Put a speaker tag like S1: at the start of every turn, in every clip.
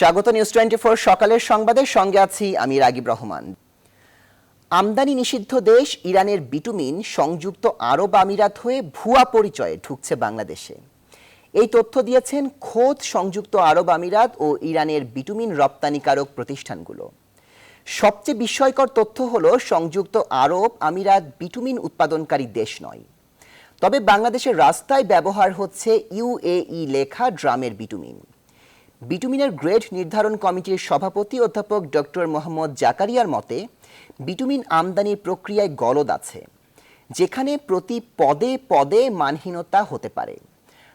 S1: স্বাগত নিউজ 24 সকালের সংবাদের সঙ্গে আছি আমি রাগিব রহমান। আমদানি নিষিদ্ধ দেশ ইরানের বিটুমিন সংযুক্ত আরব আমিরাত হয়ে ভুয়া পরিচয়ে ঢুকছে বাংলাদেশে। এই তথ্য দিয়েছেন খোদ সংযুক্ত আরব আমিরাত ও ইরানের বিটুমিন রপ্তানিকারক প্রতিষ্ঠানগুলো। সবচেয়ে বিস্ময়কর তথ্য হলো সংযুক্ত আরব আমিরাত বিটুমিন উৎপাদনকারী দেশ নয়, তবে বাংলাদেশের রাস্তায় ব্যবহার হচ্ছে ইউএই লেখা ড্রামের বিটুমিন। বিটুমিনের গ্রেড নির্ধারণ কমিটির সভাপতি অধ্যাপক ডক্টর মোহাম্মদ জাকারিয়ার মতে, বিটুমিন আমদানির প্রক্রিয়ায় গলদ আছে, যেখানে প্রতি পদে পদে মানহীনতা হতে পারে।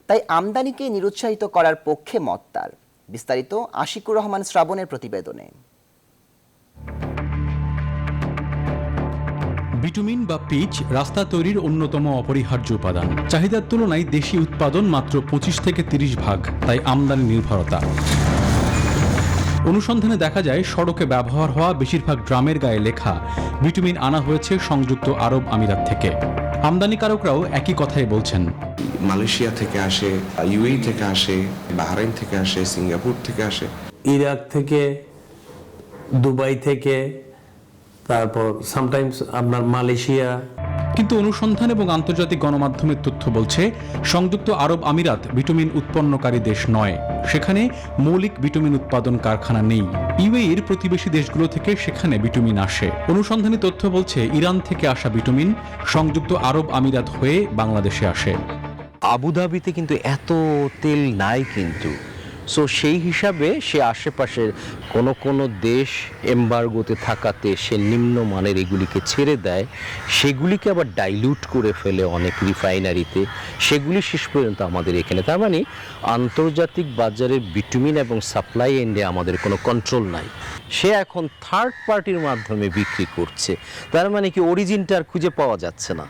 S1: তাই আমদানিকে নিরুৎসাহিত করার পক্ষে মত তার। বিস্তারিত আশিকুর রহমান শ্রাবণের প্রতিবেদনে।
S2: বিটুমিন বা পিচ রাস্তা তৈরির অন্যতম অপরিহার্য উপাদান। চাহিদার তুলনায় দেশি উৎপাদন মাত্র 25 থেকে 30 ভাগ, তাই আমদানি নির্ভরতা। অনুসন্ধানে দেখা যায় সড়কে ব্যবহার হওয়া বেশিরভাগ ড্রামের গায়ে লেখা বিটুমিন আনা হয়েছে সংযুক্ত আরব আমিরাত থেকে। আমদানিকারকরাও একই কথাই বলছেন।
S3: মালয়েশিয়া থেকে আসে, ইউএই থেকে আসে, বাহরাইন থেকে আসে, সিঙ্গাপুর থেকে আসে,
S4: ইরাক থেকে, দুবাই থেকে, তারপর সামটাইমস আপনার মালয়েশিয়া।
S2: কিন্তু অনুসন্ধান এবং আন্তর্জাতিক গণমাধ্যমের তথ্য বলছে সংযুক্ত আরব আমিরাত বিটুমিন উৎপন্নকারী দেশ নয়, সেখানে মৌলিক বিটুমিন উৎপাদন কারখানা নেই। ইউএইর প্রতিবেশী দেশগুলো থেকে সেখানে বিটুমিন আসে। অনুসন্ধানী তথ্য বলছে ইরান থেকে আসা বিটুমিন সংযুক্ত আরব আমিরাত হয়ে বাংলাদেশে আসে।
S5: আবুধাবিতে কিন্তু এত তেল নাই কিন্তু, সো সেই হিসাবে সে আশেপাশের কোনো দেশ এমবার্গোতে থাকাতে সে নিম্নমানের এগুলিকে ছেড়ে দেয়, সেগুলিকে আবার ডাইলিউট করে ফেলে অনেক রিফাইনারিতে, সেগুলি শেষ পর্যন্ত আমাদের এখানে। তার মানে আন্তর্জাতিক বাজারে বিটুমিন এবং সাপ্লাই এন্ডে আমাদের কোনো কন্ট্রোল নাই। সে এখন থার্ড পার্টির মাধ্যমে বিক্রি করছে, তার মানে কি অরিজিনটা আর খুঁজে পাওয়া যাচ্ছে না।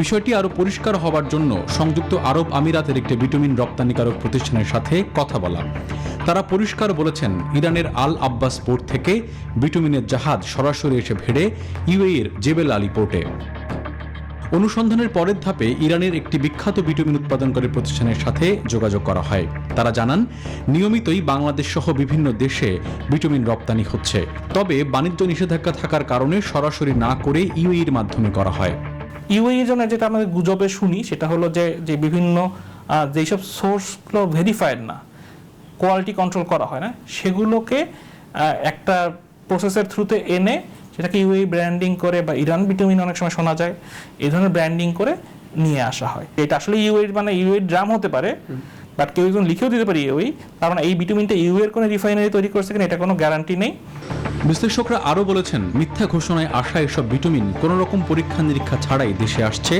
S2: বিষয়টি আরো পরিষ্কার হবার জন্য সংযুক্ত আরব আমিরাতের একটি বিটুমিন রপ্তানিকারক প্রতিষ্ঠানের সাথে কথা বলা। তারা পরিষ্কার বলেছেন, ইরানের আল আব্বাস পোর্ট থেকে বিটুমিনের জাহাজ সরাসরি এসে ভিড়ে ইউএইর জেবেল আলী পোর্টে। অনুসন্ধানের পরের ধাপে ইরানের একটি বিখ্যাত বিটুমিন উৎপাদনকারী প্রতিষ্ঠানের সাথে যোগাযোগ করা হয়। তারা জানান, নিয়মিতই বাংলাদেশ সহ বিভিন্ন দেশে বিটুমিন রপ্তানি হচ্ছে, তবে বাণিজ্য নিষেধাজ্ঞা থাকার কারণে সরাসরি না করে ইউএইর মাধ্যমে করা হয়।
S6: ইউএইর জন্য যেটা আমাদের গুজবে শুনি সেটা হলো যে বিভিন্ন যেসব সোর্সগুলো ভেরিফাইড না, কোয়ালিটি কন্ট্রোল করা হয় না, সেগুলোকে একটা প্রসেসের থ্রুতে এনে সেটাকে ইউএই ব্র্যান্ডিং করে, বা ইরান বিটুমিন অনেক সময় শোনা যায়, এই ধরনের ব্র্যান্ডিং করে নিয়ে আসা হয়। এটা আসলে ইউএই মানে ইউএই ড্রাম হতে পারে, বাট কেউ একজন লিখেও দিতে পারে ইউএই, তার মানে এই বিটুমিনটা ইউএর কোনো রিফাইনারি তৈরি করছে কিনা এটা কোনো গ্যারান্টি নেই।
S2: বিশ্লেষকরা আরও বলেছেন, মিথ্যা ঘোষণায় আসা এসব বিটুমিন কোনো রকম পরীক্ষা নিরীক্ষা ছাড়াই দেশে আসছে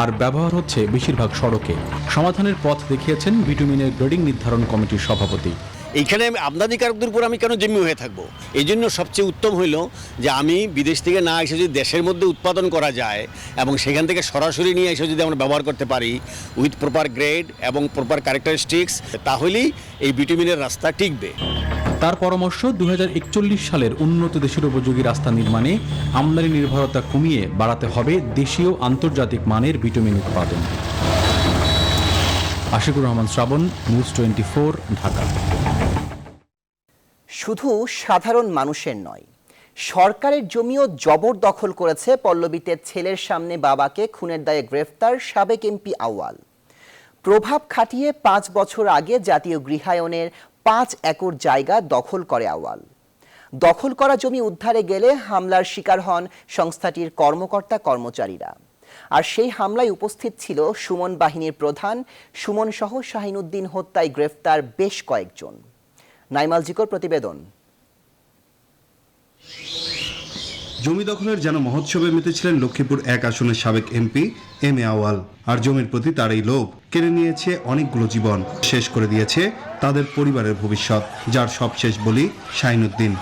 S2: আর ব্যবহার হচ্ছে বেশিরভাগ সড়কে। সমাধানের পথ দেখিয়েছেন বিটুমিনের গ্রেডিং নির্ধারণ কমিটির সভাপতি।
S7: এইখানে আমদানিকারকদের উপর আমি কেন জিম্মি হয়ে থাকবো? এই জন্য সবচেয়ে উত্তম হইল যে আমি বিদেশ থেকে না এসে যদি দেশের মধ্যে উৎপাদন করা যায় এবং সেখান থেকে সরাসরি নিয়ে এসে যদি আমরা ব্যবহার করতে পারি উইথ প্রপার গ্রেড এবং প্রপার ক্যারেক্টারিস্টিক্স, তাহলেই এই বিটুমিনের রাস্তা টিকবে।
S2: তার পরামর্শ, 2041 সালের উন্নত দেশের উপযোগী রাস্তা নির্মাণে আমদানি নির্ভরতা কমিয়ে বাড়াতে হবে দেশীয় আন্তর্জাতিক মানের বিটুমিন উৎপাদন। আশিকুর রহমান শ্রাবণ, নিউজ 24, ঢাকা।
S1: শুধু সাধারণ মানুষের নয়, সরকারের জমিও জবরদখল করেছে পল্লবীতে ছেলের সামনে বাবাকে খুনের দায়ে গ্রেফতার সাবেক এমপি আউয়াল। প্রভাব খাটিয়ে 5 বছর আগে জাতীয় গৃহায়নের 5 একর জায়গা দখল করে আউয়াল। দখল করা জমি উদ্ধারে গেলে হামলার শিকার হন সংস্থাটির কর্মকর্তা কর্মচারীরা। আর সেই হামলায় উপস্থিত ছিল সুমন বাহিনীর প্রধান সুমন সহ শাহিনুদ্দিন হত্যায় গ্রেফতার বেশ কয়েকজন। নাইমাল জিকোর প্রতিবেদন।
S8: জমি দখলের যেন মহোৎসবে মেতেছিলেন লক্ষ্মীপুর 1 আসনের সাবেক এমপি এম এ আউয়াল। আর জমির প্রতি তার এই লোভ কেড়ে নিয়েছে অনেকগুলো জীবন, শেষ করে দিয়েছে তাদের পরিবারের ভবিষ্যৎ, যার সবশেষ বলি শাহিনুদ্দিন।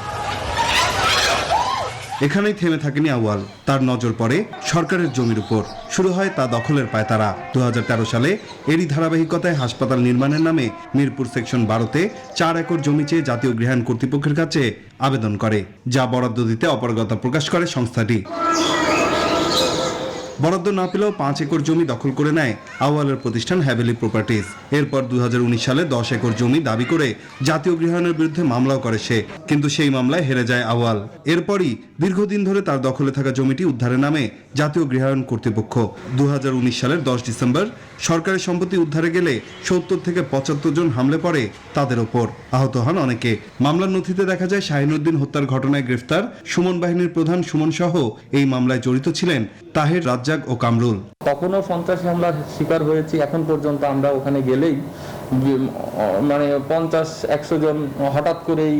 S8: এখানেই থেমে থাকেনি আউয়াল, তার নজর পড়ে সরকারের জমির উপর। শুরু হয় তা দখলের পায়তারা। 2013 সালে এরই ধারাবাহিকতায় হাসপাতাল নির্মাণের নামে মিরপুর সেকশন 12-তে 4 একর জমি চেয়ে জাতীয় গৃহায়ন কর্তৃপক্ষের কাছে আবেদন করে, যা বরাদ্দ দিতে অপারগতা প্রকাশ করে সংস্থাটি। বরাদ্দ না পেলেও 5 একর জমি দখল করে নেয় আউয়ালের প্রতিষ্ঠান হ্যাভেলি প্রপার্টিজ। এরপর 2019 সালে 10 একর জমি দাবি করে জাতীয় গৃহায়নের বিরুদ্ধে মামলাও করে সে, কিন্তু সেই মামলায় হেরে যায় আউয়াল। এরপরই দীর্ঘদিন ধরে তার দখলে থাকা জমিটি উদ্ধারের নামে জাতীয় গৃহায়ন কর্তৃপক্ষ 2019 সালের 10 ডিসেম্বর সরকারি সম্পত্তি উদ্ধারে গেলে 70 থেকে 75 জন হামলে পড়ে তাদের ওপর, আহত হন অনেকে। মামলার নথিতে দেখা যায় শাহিনুদ্দিন হত্যার ঘটনায় গ্রেফতার সুমন বাহিনীর প্রধান সুমন সহ এই মামলায় জড়িত ছিলেন তাহের, রাজ্জাক ও কামরুল।
S9: কখনো সন্ত্রাসী হামলার শিকার হয়েছি, এখন পর্যন্ত আমরা ওখানে গেলেই মানে 50-100 জন হঠাৎ করেই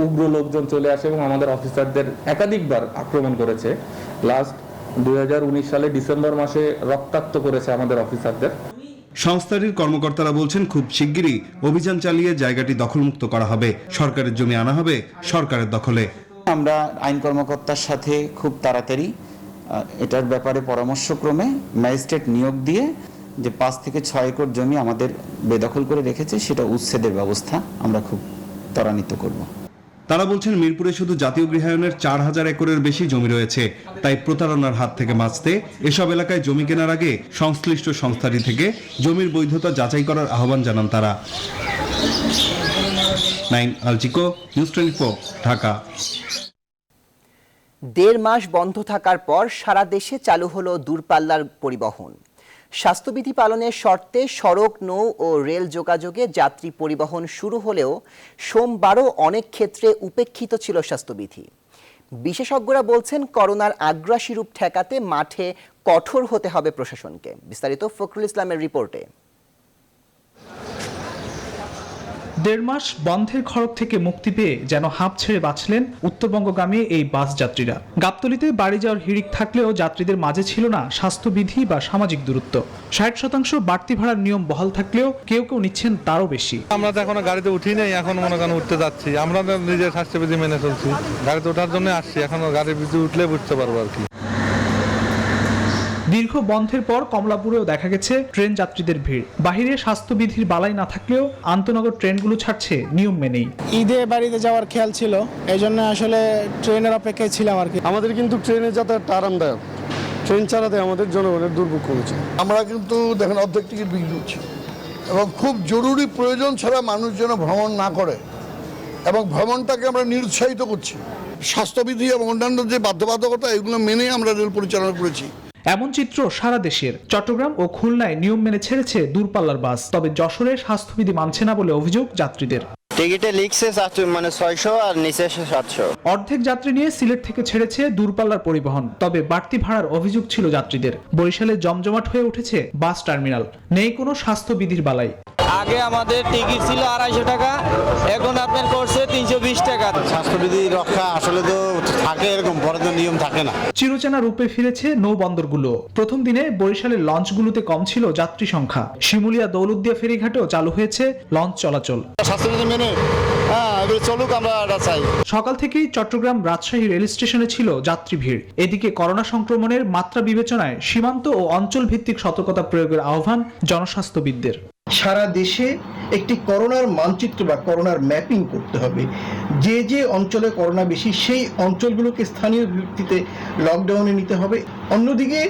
S9: উগ্র লোকজন চলে আসে এবং আমাদের অফিসারদের একাধিকবার আক্রমণ করেছে। লাস্ট 2019 সালে ডিসেম্বর মাসে রক্তাক্ত করেছে আমাদের অফিসারদের।
S8: সংস্থাটির কর্মকর্তারা বলছেন খুব শিগগিরই অভিযান চালিয়ে জায়গাটি দখলমুক্ত করা হবে, সরকারের জমি আনা হবে সরকারের দখলে।
S10: আমরা আইন কর্মকর্তার সাথে খুব তাড়াতাড়ি এটার ব্যাপারে পরামর্শক্রমে ম্যাজিস্ট্রেট নিয়োগ দিয়ে যে 5 থেকে 6 একর জমি আমাদের বেদখল করে রেখেছে সেটা উচ্ছেদের ব্যবস্থা আমরা খুব ত্বরান্বিত করব।
S8: তারা বলছেন মিরপুরে শুধু জাতীয় গৃহায়নের 4000 একরের বেশি জমি রয়েছে, তাই প্রতারণার হাত থেকে বাঁচতে এসব এলাকায় জমি কেনার আগে সংশ্লিষ্ট সংস্থাটি থেকে জমির বৈধতা যাচাই করার আহ্বান জানান তারা। 9 আলচিকো, নিউজ 24, ঢাকা।
S1: 1.5 মাস বন্ধ থাকার পর সারা দেশে চালু হলো দূরপাল্লার পরিবহন। স্বাস্থ্যবিধি পালনের শর্তে সড়ক, নৌ ও রেল যোগাযোগে যাত্রী পরিবহন শুরু হলেও সোমবারও অনেক ক্ষেত্রে উপেক্ষিত ছিল স্বাস্থ্যবিধি। বিশেষজ্ঞরা বলছেন করোনার আগ্রাসী রূপ ঠেকাতে মাঠে কঠোর হতে হবে প্রশাসনকে। বিস্তারিত ফখরুল ইসলামের রিপোর্টে।
S6: 1.5 মাস বন্ধের খড়গ থেকে মুক্তি পেয়ে যেন হাঁপ ছেড়ে বাঁচলেন উত্তরবঙ্গগামী এই বাস যাত্রীরা। গাবতলীতে বাড়ি যাওয়ার হিড়িক থাকলেও যাত্রীদের মাঝে ছিল না স্বাস্থ্যবিধি বা সামাজিক দূরত্ব। 60% বাড়তি ভাড়ার নিয়ম বহাল থাকলেও কেউ কেউ নিচ্ছেন তারও বেশি।
S11: আমরা তো এখনো গাড়িতে উঠি নাই, এখন মনে করেন উঠতে যাচ্ছি। আমরা তো নিজের স্বাস্থ্যবিধি মেনে চলছি, গাড়িতে ওঠার জন্য আসছি, এখনো গাড়ির ভিতরে উঠলে বুঝতে পারবো আর কি।
S6: দীর্ঘ বন্ধের পর কমলাপুরেও দেখা গেছে ট্রেন যাত্রীদের ভিড়। বাহিরে স্বাস্থ্যবিধির বালাই না থাকলেও আন্তনগর ট্রেনগুলো ছাড়ছে নিয়ম মেনেই।
S12: ঈদে বাড়িতে যাওয়ার খেয়াল ছিল, এই জন্য আসলে ট্রেনের অপেক্ষায় ছিলাম আর কি।
S13: আমাদের কিন্তু ট্রেনে যাতায়াতটা আরামদায়ক, ট্রেন চালাতে আমাদের জনগণের দুর্ভোগ কমেছে।
S14: আমরা কিন্তু দেখেন অর্ধেক টিকিট বিক্রি করছি এবং খুব জরুরি প্রয়োজন ছাড়া মানুষ যেন ভ্রমণ না করে এবং ভ্রমণটাকে আমরা নিরুৎসাহিত করছি। স্বাস্থ্যবিধি এবং অন্যান্য যে বাধ্যবাধকতা এগুলো মেনে আমরা রেল পরিচালনা করেছি।
S6: এমন চিত্র সারা দেশের। চট্টগ্রাম ও খুলনায় নিয়ম মেনে ছেড়েছে দূরপাল্লার বাস, তবে যশোরে স্বাস্থ্যবিধি মানছে না বলে অভিযোগ যাত্রীদের।
S15: টিকিটে লিখছে মানে 600 আর নিচে 700।
S6: অর্ধেক যাত্রী নিয়ে সিলেট থেকে ছেড়েছে দূরপাল্লার পরিবহন, তবে বাড়তি ভাড়ার অভিযোগ ছিল যাত্রীদের। বরিশালে জমজমাট হয়ে উঠেছে বাস টার্মিনাল, নেই কোনো স্বাস্থ্যবিধির বালাই।
S16: আগে আমাদের টিকিট ছিল 250 টাকা, এখন আপনার করছে 320 টাকা।
S7: স্বাস্থ্যবিধি রক্ষা আসলে তো থাকে, এরকম বড় নিয়ম থাকে না।
S6: চিরচেনা রূপে ফিরেছে নৌবন্দরগুলো। প্রথম দিনে বরিশালের লঞ্চগুলোতে কম ছিল যাত্রী সংখ্যা। শিমুলিয়া দৌলতদিয়া ফেরিঘাটেও চালু হয়েছে লঞ্চ চলাচল।
S14: স্বাস্থ্যবিধি মেনে চলুক, আমরা চাই।
S6: সকাল থেকেই চট্টগ্রাম রাজশাহী রেল স্টেশনে ছিল যাত্রী ভিড়। এদিকে করোনা সংক্রমণের মাত্রা বিবেচনায় সীমান্ত ও অঞ্চল ভিত্তিক সতর্কতা প্রয়োগের আহ্বান জনস্বাস্থ্যবিদদের।
S17: সারা দেশে একটি করোনার মানচিত্র বা করোনার ম্যাপিং করতে হবে। যে যে অঞ্চলে করোনা বেশি সেই অঞ্চলগুলোকে স্থানীয় ভিত্তিতে লকডাউনে নিতে হবে। অন্যদিকে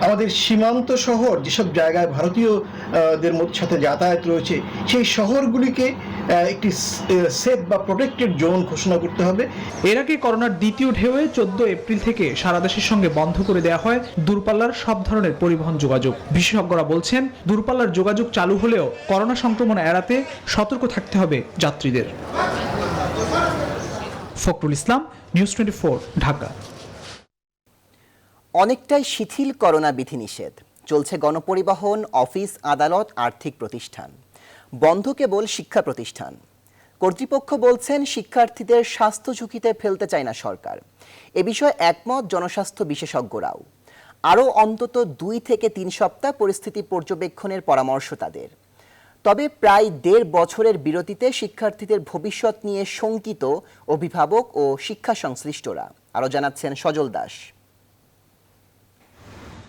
S17: আমাদের সীমান্ত শহর যেসব জায়গায় ভারতীয়দের সাথে যাতায়াত রয়েছে সেই শহরগুলিকে একটি সেফ বা প্রোটেক্টেড জোন ঘোষণা করতে হবে।
S6: এর আগে করোনার দ্বিতীয় ঢেউয়ে 14 এপ্রিল থেকে সারা দেশের সঙ্গে বন্ধ করে দেওয়া হয় দূরপাল্লার সব ধরনের পরিবহন যোগাযোগ। বিশেষজ্ঞরা বলছেন দূরপাল্লার যোগাযোগ চালু হলেও করোনা সংক্রমণ এড়াতে সতর্ক থাকতে হবে যাত্রীদের। ফখরুল ইসলাম, নিউজ 24, ঢাকা।
S1: অনেকটাই শিথিল করোনা বিধিনিষেধ। চলছে গণপরিবহন, অফিস, আদালত, আর্থিক প্রতিষ্ঠান। বন্ধ কেবল শিক্ষা প্রতিষ্ঠান। কর্তৃপক্ষ বলছেন শিক্ষার্থীদের স্বাস্থ্য ঝুঁকিতে ফেলতে চায় না সরকার। এ বিষয়ে একমত জনস্বাস্থ্য বিশেষজ্ঞরাও। আরও অন্তত 2 থেকে 3 সপ্তাহ পরিস্থিতি পর্যবেক্ষণের পরামর্শ তাদের। তবে প্রায় 1.5 বছরের বিরতিতে শিক্ষার্থীদের ভবিষ্যৎ নিয়ে শঙ্কিত অভিভাবক ও শিক্ষা সংশ্লিষ্টরা। আরও জানাচ্ছেন সজল দাস।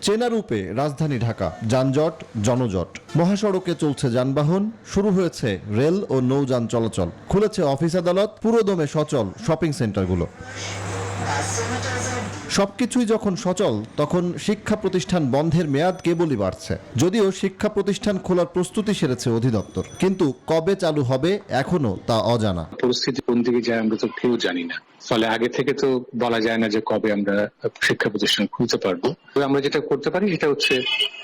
S18: চেনা রূপে রাজধানী ঢাকা, যানজট, জনজট। মহাসড়কে চলছে যানবাহন, শুরু হয়েছে রেল ও নৌযান চলাচল, খুলেছে অফিস আদালত, পুরোদমে সচল শপিং সেন্টারগুলো। সবকিছুই যখন সচল তখন শিক্ষা প্রতিষ্ঠান বন্ধের মেয়াদ কেবলই বাড়ছে। যদিও শিক্ষা প্রতিষ্ঠান খোলার প্রস্তুতি সেরেছে অধিদপ্তর, কিন্তু কবে চালু হবে এখনো তা অজানা।
S19: পরিস্থিতি কোন দিকে যায় আমরা তো কেউ জানি না, ফলে আগে থেকে তো বলা যায় না যে কবে আমরা শিক্ষা প্রতিষ্ঠান খুলতে পারবো। আমরা যেটা করতে পারি সেটা হচ্ছে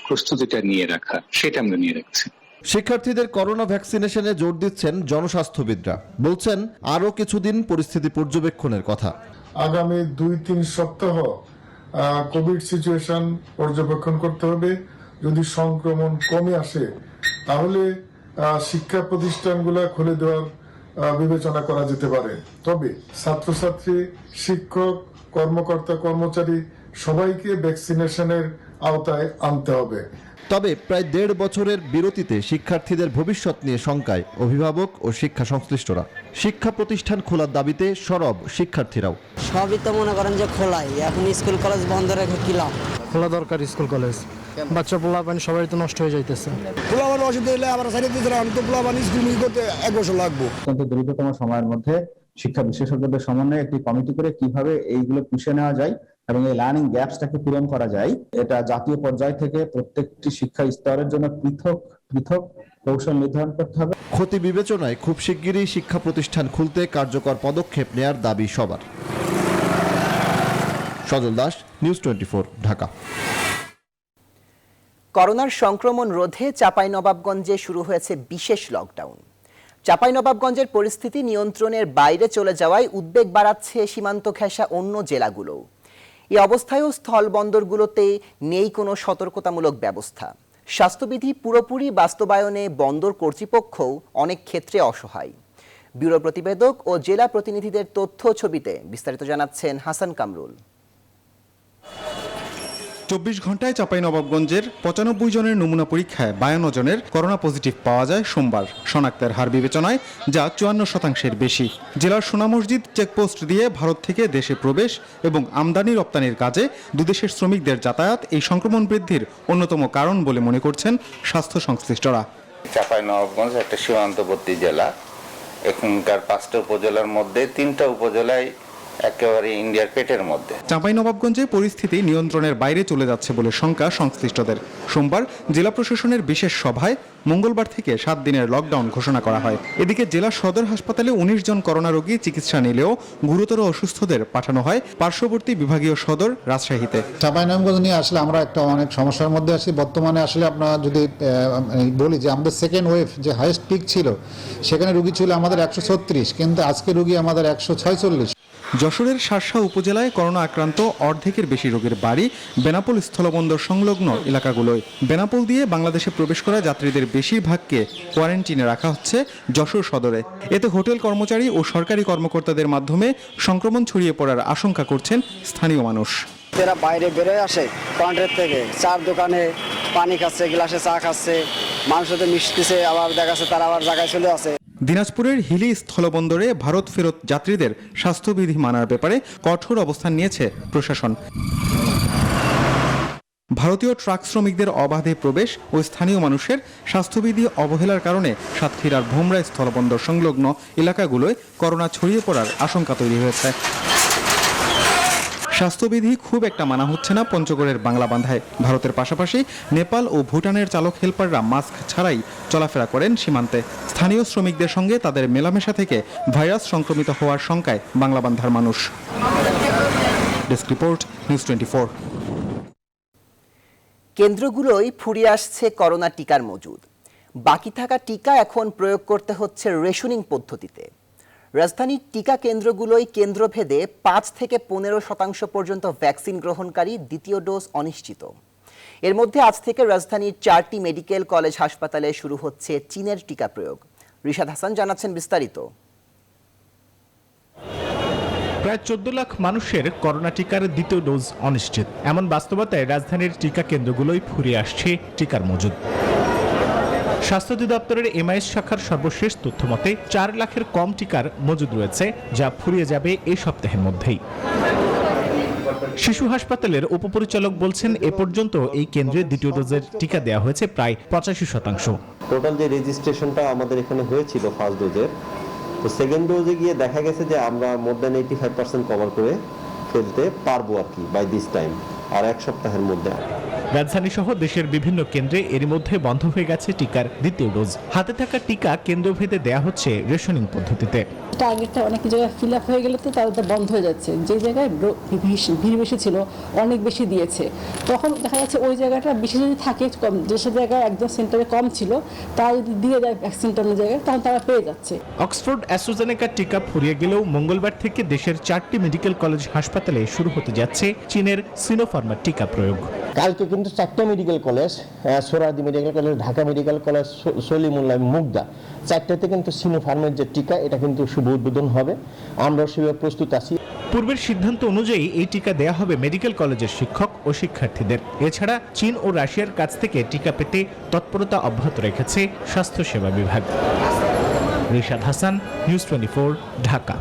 S19: প্রস্তুতিটা নিয়ে রাখা, সেটা আমরা নিয়ে রাখছি।
S18: শিক্ষার্থীদের করোনা ভ্যাকসিনেশনে জোর দিচ্ছেন জনস্বাস্থ্যবিদরা, বলছেন আরও কিছুদিন পরিস্থিতি পর্যবেক্ষণের কথা।
S20: আগামী 2-3 সপ্তাহ কোভিড সিচুয়েশন পর্যবেক্ষণ করতে হবে। যদি সংক্রমণ কমে আসে তাহলে শিক্ষা প্রতিষ্ঠানগুলো খুলে দেওয়ার বিবেচনা করা যেতে পারে। তবে ছাত্রছাত্রী, শিক্ষক, কর্মকর্তা, কর্মচারী সবাইকে ভ্যাকসিনেশনের আওতায় আনতে হবে।
S18: তবে প্রায় 1.5 বছরের বিরতিতে শিক্ষার্থীদের ভবিষ্যৎ নিয়ে শঙ্কায় অভিভাবক ও শিক্ষা সংশ্লিষ্টরা। শিক্ষা প্রতিষ্ঠান খোলার দাবিতে সরব শিক্ষার্থীরাও।
S21: সবই তো মনে করেন যে খোলাই, এখন স্কুল কলেজ বন্ধ রেখে কি লাভ?
S12: খোলা দরকার স্কুল কলেজ, বাচ্চা পোলাপান সবাই তো নষ্ট হয়ে যাইতেছে।
S22: পোলাপান অসুবিধা হলে আবার সাইডে দিতে আমি তো পোলাপান স্কুল করতে 1 বছর লাগবো।
S23: অত্যন্ত দ্রুততম সময়ের মধ্যে শিক্ষা বিশেষজ্ঞদের সমন্বয়ে একটি কমিটি করে কিভাবে এইগুলো পুষে নেওয়া যায় এবং এই লার্নিং গ্যাপসটাকে পূরণ করা যায়, এটা জাতীয় পর্যায় থেকে প্রত্যেকটি শিক্ষা স্তরের জন্য পৃথক পৃথক কৌশল নির্ধারণ করতে হবে।
S18: ক্ষতি বিবেচনায় খুব শিগগিরই শিক্ষা প্রতিষ্ঠান খুলতে কার্যকর পদক্ষেপ নেয়ার দাবি সবার। সজল দাস, নিউজ 24, ঢাকা।
S1: করোনার সংক্রমণ রোধে চাঁপাইনবাবগঞ্জে শুরু হয়েছে বিশেষ লকডাউন। চাঁপাইনবাবগঞ্জের পরিস্থিতি নিয়ন্ত্রণের বাইরে চলে যাওয়ায় উদ্বেগ বাড়াচ্ছে সীমান্ত ঘেঁষা অন্য জেলাগুলো। এই অবস্থায়ও স্থলবন্দরগুলোতে নেই কোনো সতর্কতামূলক ব্যবস্থা। স্বাস্থ্যবিধি পুরোপুরি বাস্তবায়নে বন্দর কর্তৃপক্ষও অনেক ক্ষেত্রে অসহায়। ব্যুরো প্রতিবেদক ও জেলা প্রতিনিধিদের তথ্য ছবিতে বিস্তারিত জানাচ্ছেন হাসান কামরুল।
S24: 24 ঘন্টায় চাঁপাইনবাবগঞ্জের 95 জনের নমুনা পরীক্ষায় 52 জনের করোনা পজিটিভ পাওয়া যায় সোমবার। শনাক্তের হার বিবেচনায় যা 54% বেশি। জেলার সোনা মসজিদ চেকপোস্ট দিয়ে ভারত থেকে দেশে প্রবেশ এবং আমদানি রপ্তানির কাজে দুদেশের শ্রমিকদের যাতায়াত এই সংক্রমণ বৃদ্ধির অন্যতম কারণ বলে মনে করছেন স্বাস্থ্য সংশ্লিষ্টরা।
S25: চাঁপাইনবাবগঞ্জ একটা সীমান্তবর্তী জেলা। এখানকার 5টা উপজেলার মধ্যে 3টা উপজেলায় একেবারে ইন্ডিয়ার পেটের মধ্যে।
S24: চাঁপাইনবাবগঞ্জে পরিস্থিতি নিয়ন্ত্রণের বাইরে চলে যাচ্ছে বলে শঙ্কা সংশ্লিষ্টদের। সোমবার জেলা প্রশাসনের বিশেষ সভায় মঙ্গলবার থেকে 7 দিনের লকডাউন ঘোষণা করা হয়। এদিকে জেলা সদর হাসপাতালে 19 জন করোনা রোগী চিকিৎসা নিলেও গুরুতর অসুস্থদের পাঠানো হয় পার্শ্ববর্তী বিভাগীয় সদর রাজশাহীতে।
S26: চাঁপাইনবাবগঞ্জ নিয়ে আসলে আমরা একটা অনেক সমস্যার মধ্যে আছি বর্তমানে। আসলে আপনারা যদি বলি যে আমাদের সেকেন্ড ওয়েভ যে হাইয়েস্ট পিক ছিল সেখানে রোগী ছিল আমাদের 136, কিন্তু আজকে রোগী আমাদের 146।
S24: যশোরের শার্শা উপজেলায় করোনা আক্রান্ত অর্ধেকের বেশি রোগীর বাড়ি বেনাপোল স্থলবন্দর সংলগ্ন এলাকাগুলোয়। বেনাপোল দিয়ে বাংলাদেশে প্রবেশ করা যাত্রীদের বেশিরভাগকে কোয়ারেন্টিনে রাখা হচ্ছে যশোর সদরে। এতে হোটেল কর্মচারী ও সরকারি কর্মকর্তাদের মাধ্যমে সংক্রমণ ছড়িয়ে পড়ার আশঙ্কা করছেন স্থানীয় মানুষ।
S21: এরা বাইরে বেরোয় আসে কাউন্টার থেকে, চার দোকানে পানি খাচ্ছে, গ্লাসে চা খাচ্ছে, মানুষের সাথে মিশতেছে, আবার দেখাচ্ছে তারা আবার জায়গায় চলে আসে।
S24: দিনাজপুরের হিলি স্থলবন্দরে ভারত ফেরত যাত্রীদের স্বাস্থ্যবিধি মানার ব্যাপারে কঠোর অবস্থান নিয়েছে প্রশাসন। ভারতীয় ট্রাক শ্রমিকদের অবাধে প্রবেশ ও স্থানীয় মানুষের স্বাস্থ্যবিধি অবহেলার কারণে সাতক্ষীরার ভোমরা স্থলবন্দর সংলগ্ন এলাকাগুলোয় করোনা ছড়িয়ে পড়ার আশঙ্কা তৈরি হয়েছে। স্বাস্থ্যবিধি খুব একটা মানা হচ্ছে না পঞ্চগড়ের বাংলাবান্ধায়। ভারতের পাশাপাশি নেপাল ও ভুটানের চালক হেলপাররা মাস্ক ছাড়াই চলাফেরা করেন সীমান্তে। স্থানীয় শ্রমিকদের সঙ্গে তাদের মেলামেশা থেকে ভাইরাস সংক্রমিত হওয়ার শঙ্কায় বাংলাবান্ধার মানুষ। Desk report, news 24।
S1: কেন্দ্রগুলোই ফুরিয়ে আসছে করোনা টিকার মজুদ। বাকি থাকা টিকা এখন প্রয়োগ করতে হচ্ছে রেশনিং পদ্ধতিতে। রাজধানীর টিকা কেন্দ্রগুলোই কেন্দ্রভেদে 5 থেকে 15% পর্যন্ত ভ্যাকসিন গ্রহণকারী দ্বিতীয় ডোজ অনিশ্চিত। এর মধ্যে আজ থেকে রাজধানীর 4টি মেডিকেল কলেজ হাসপাতালে শুরু হচ্ছে চীনের টিকা প্রয়োগ। রিশাদ হাসান জানাচ্ছেন বিস্তারিত।
S27: প্রায় 14 লাখ মানুষের করোনা টিকার দ্বিতীয় ডোজ অনিশ্চিত। এমন বাস্তবতায় রাজধানীর টিকা কেন্দ্রগুলোই ফুরিয়ে আসছে টিকার মজুদ। স্বাস্থ্য অধিদপ্তরের এমআইএস শাখার সর্বশেষ তথ্য মতে 4 লাখের কম টিকার মজুদ রয়েছে, যা ফুরিয়ে যাবে এই সপ্তাহের মধ্যেই। শিশু হাসপাতালের উপপরিচালক বলছেন, এ পর্যন্ত এই কেন্দ্রে দ্বিতীয় ডোজের টিকা দেওয়া হয়েছে প্রায় 85%।
S28: টোটাল যে রেজিস্ট্রেশনটা আমাদের এখানে হয়েছিল ফার্স্ট ডোজের, তো সেকেন্ড ডোজে গিয়ে দেখা গেছে যে আমরা মোর দ্যান 85% কভার করে পেতে পারবো আর কি বাই দিস টাইম, আর এক সপ্তাহের মধ্যে।
S27: রাজধানী সহ দেশের বিভিন্ন কেন্দ্রে এরই মধ্যে বন্ধ হয়ে গেছে টিকার দ্বিতীয় ডোজ। হাতে থাকা টিকা কেন্দ্রভেদে দেয়া হচ্ছে রেশনিং পদ্ধতিতে।
S2: টার্গেটটা অনেক জায়গায় ফিল আপ হয়ে গেলে তো তাদের বন্ধ হয়ে যাচ্ছে। যে জায়গায় ভিড় বেশি ছিল অনেক বেশি দিয়েছে, তখন দেখা যাচ্ছে ওই জায়গাটা বেশি যদি থাকে, যেসব জায়গায় একদম সেন্টারে কম ছিল তারা যদি দিয়ে দেয় ভ্যাকসিনটা অন্য জায়গায়, তখন তারা পেয়ে যাচ্ছে।
S27: অক্সফোর্ড অ্যাস্ট্রাজেনেকার টিকা ফুরিয়ে গেলেও মঙ্গলবার থেকে দেশের 4টি মেডিকেল কলেজ হাসপাতালে শুরু হতে যাচ্ছে চীনের সিনোফার্মার টিকা প্রয়োগ।
S3: কালকে কিন্তু 4টা medical college, Suhrawardy medical college, Dhaka medical college, Salimullah, Mugda, 4টাতে কিন্তু সিনোফার্মের যে টিকা এটা কিন্তু শুভ উদ্বোধন হবে। আমরা সেভাবে প্রস্তুত আছি।
S27: পূর্বের সিদ্ধান্ত অনুযায়ী এই টিকা দেয়া হবে মেডিকেল কলেজের শিক্ষক ও শিক্ষার্থীদের। এছাড়া চীন ও রাশিয়ার কাছ থেকে টিকা পেতে তৎপরতা অব্যাহত রেখেছে স্বাস্থ্যসেবা বিভাগ। রিশাদ হাসান, নিউজ 24, ঢাকা।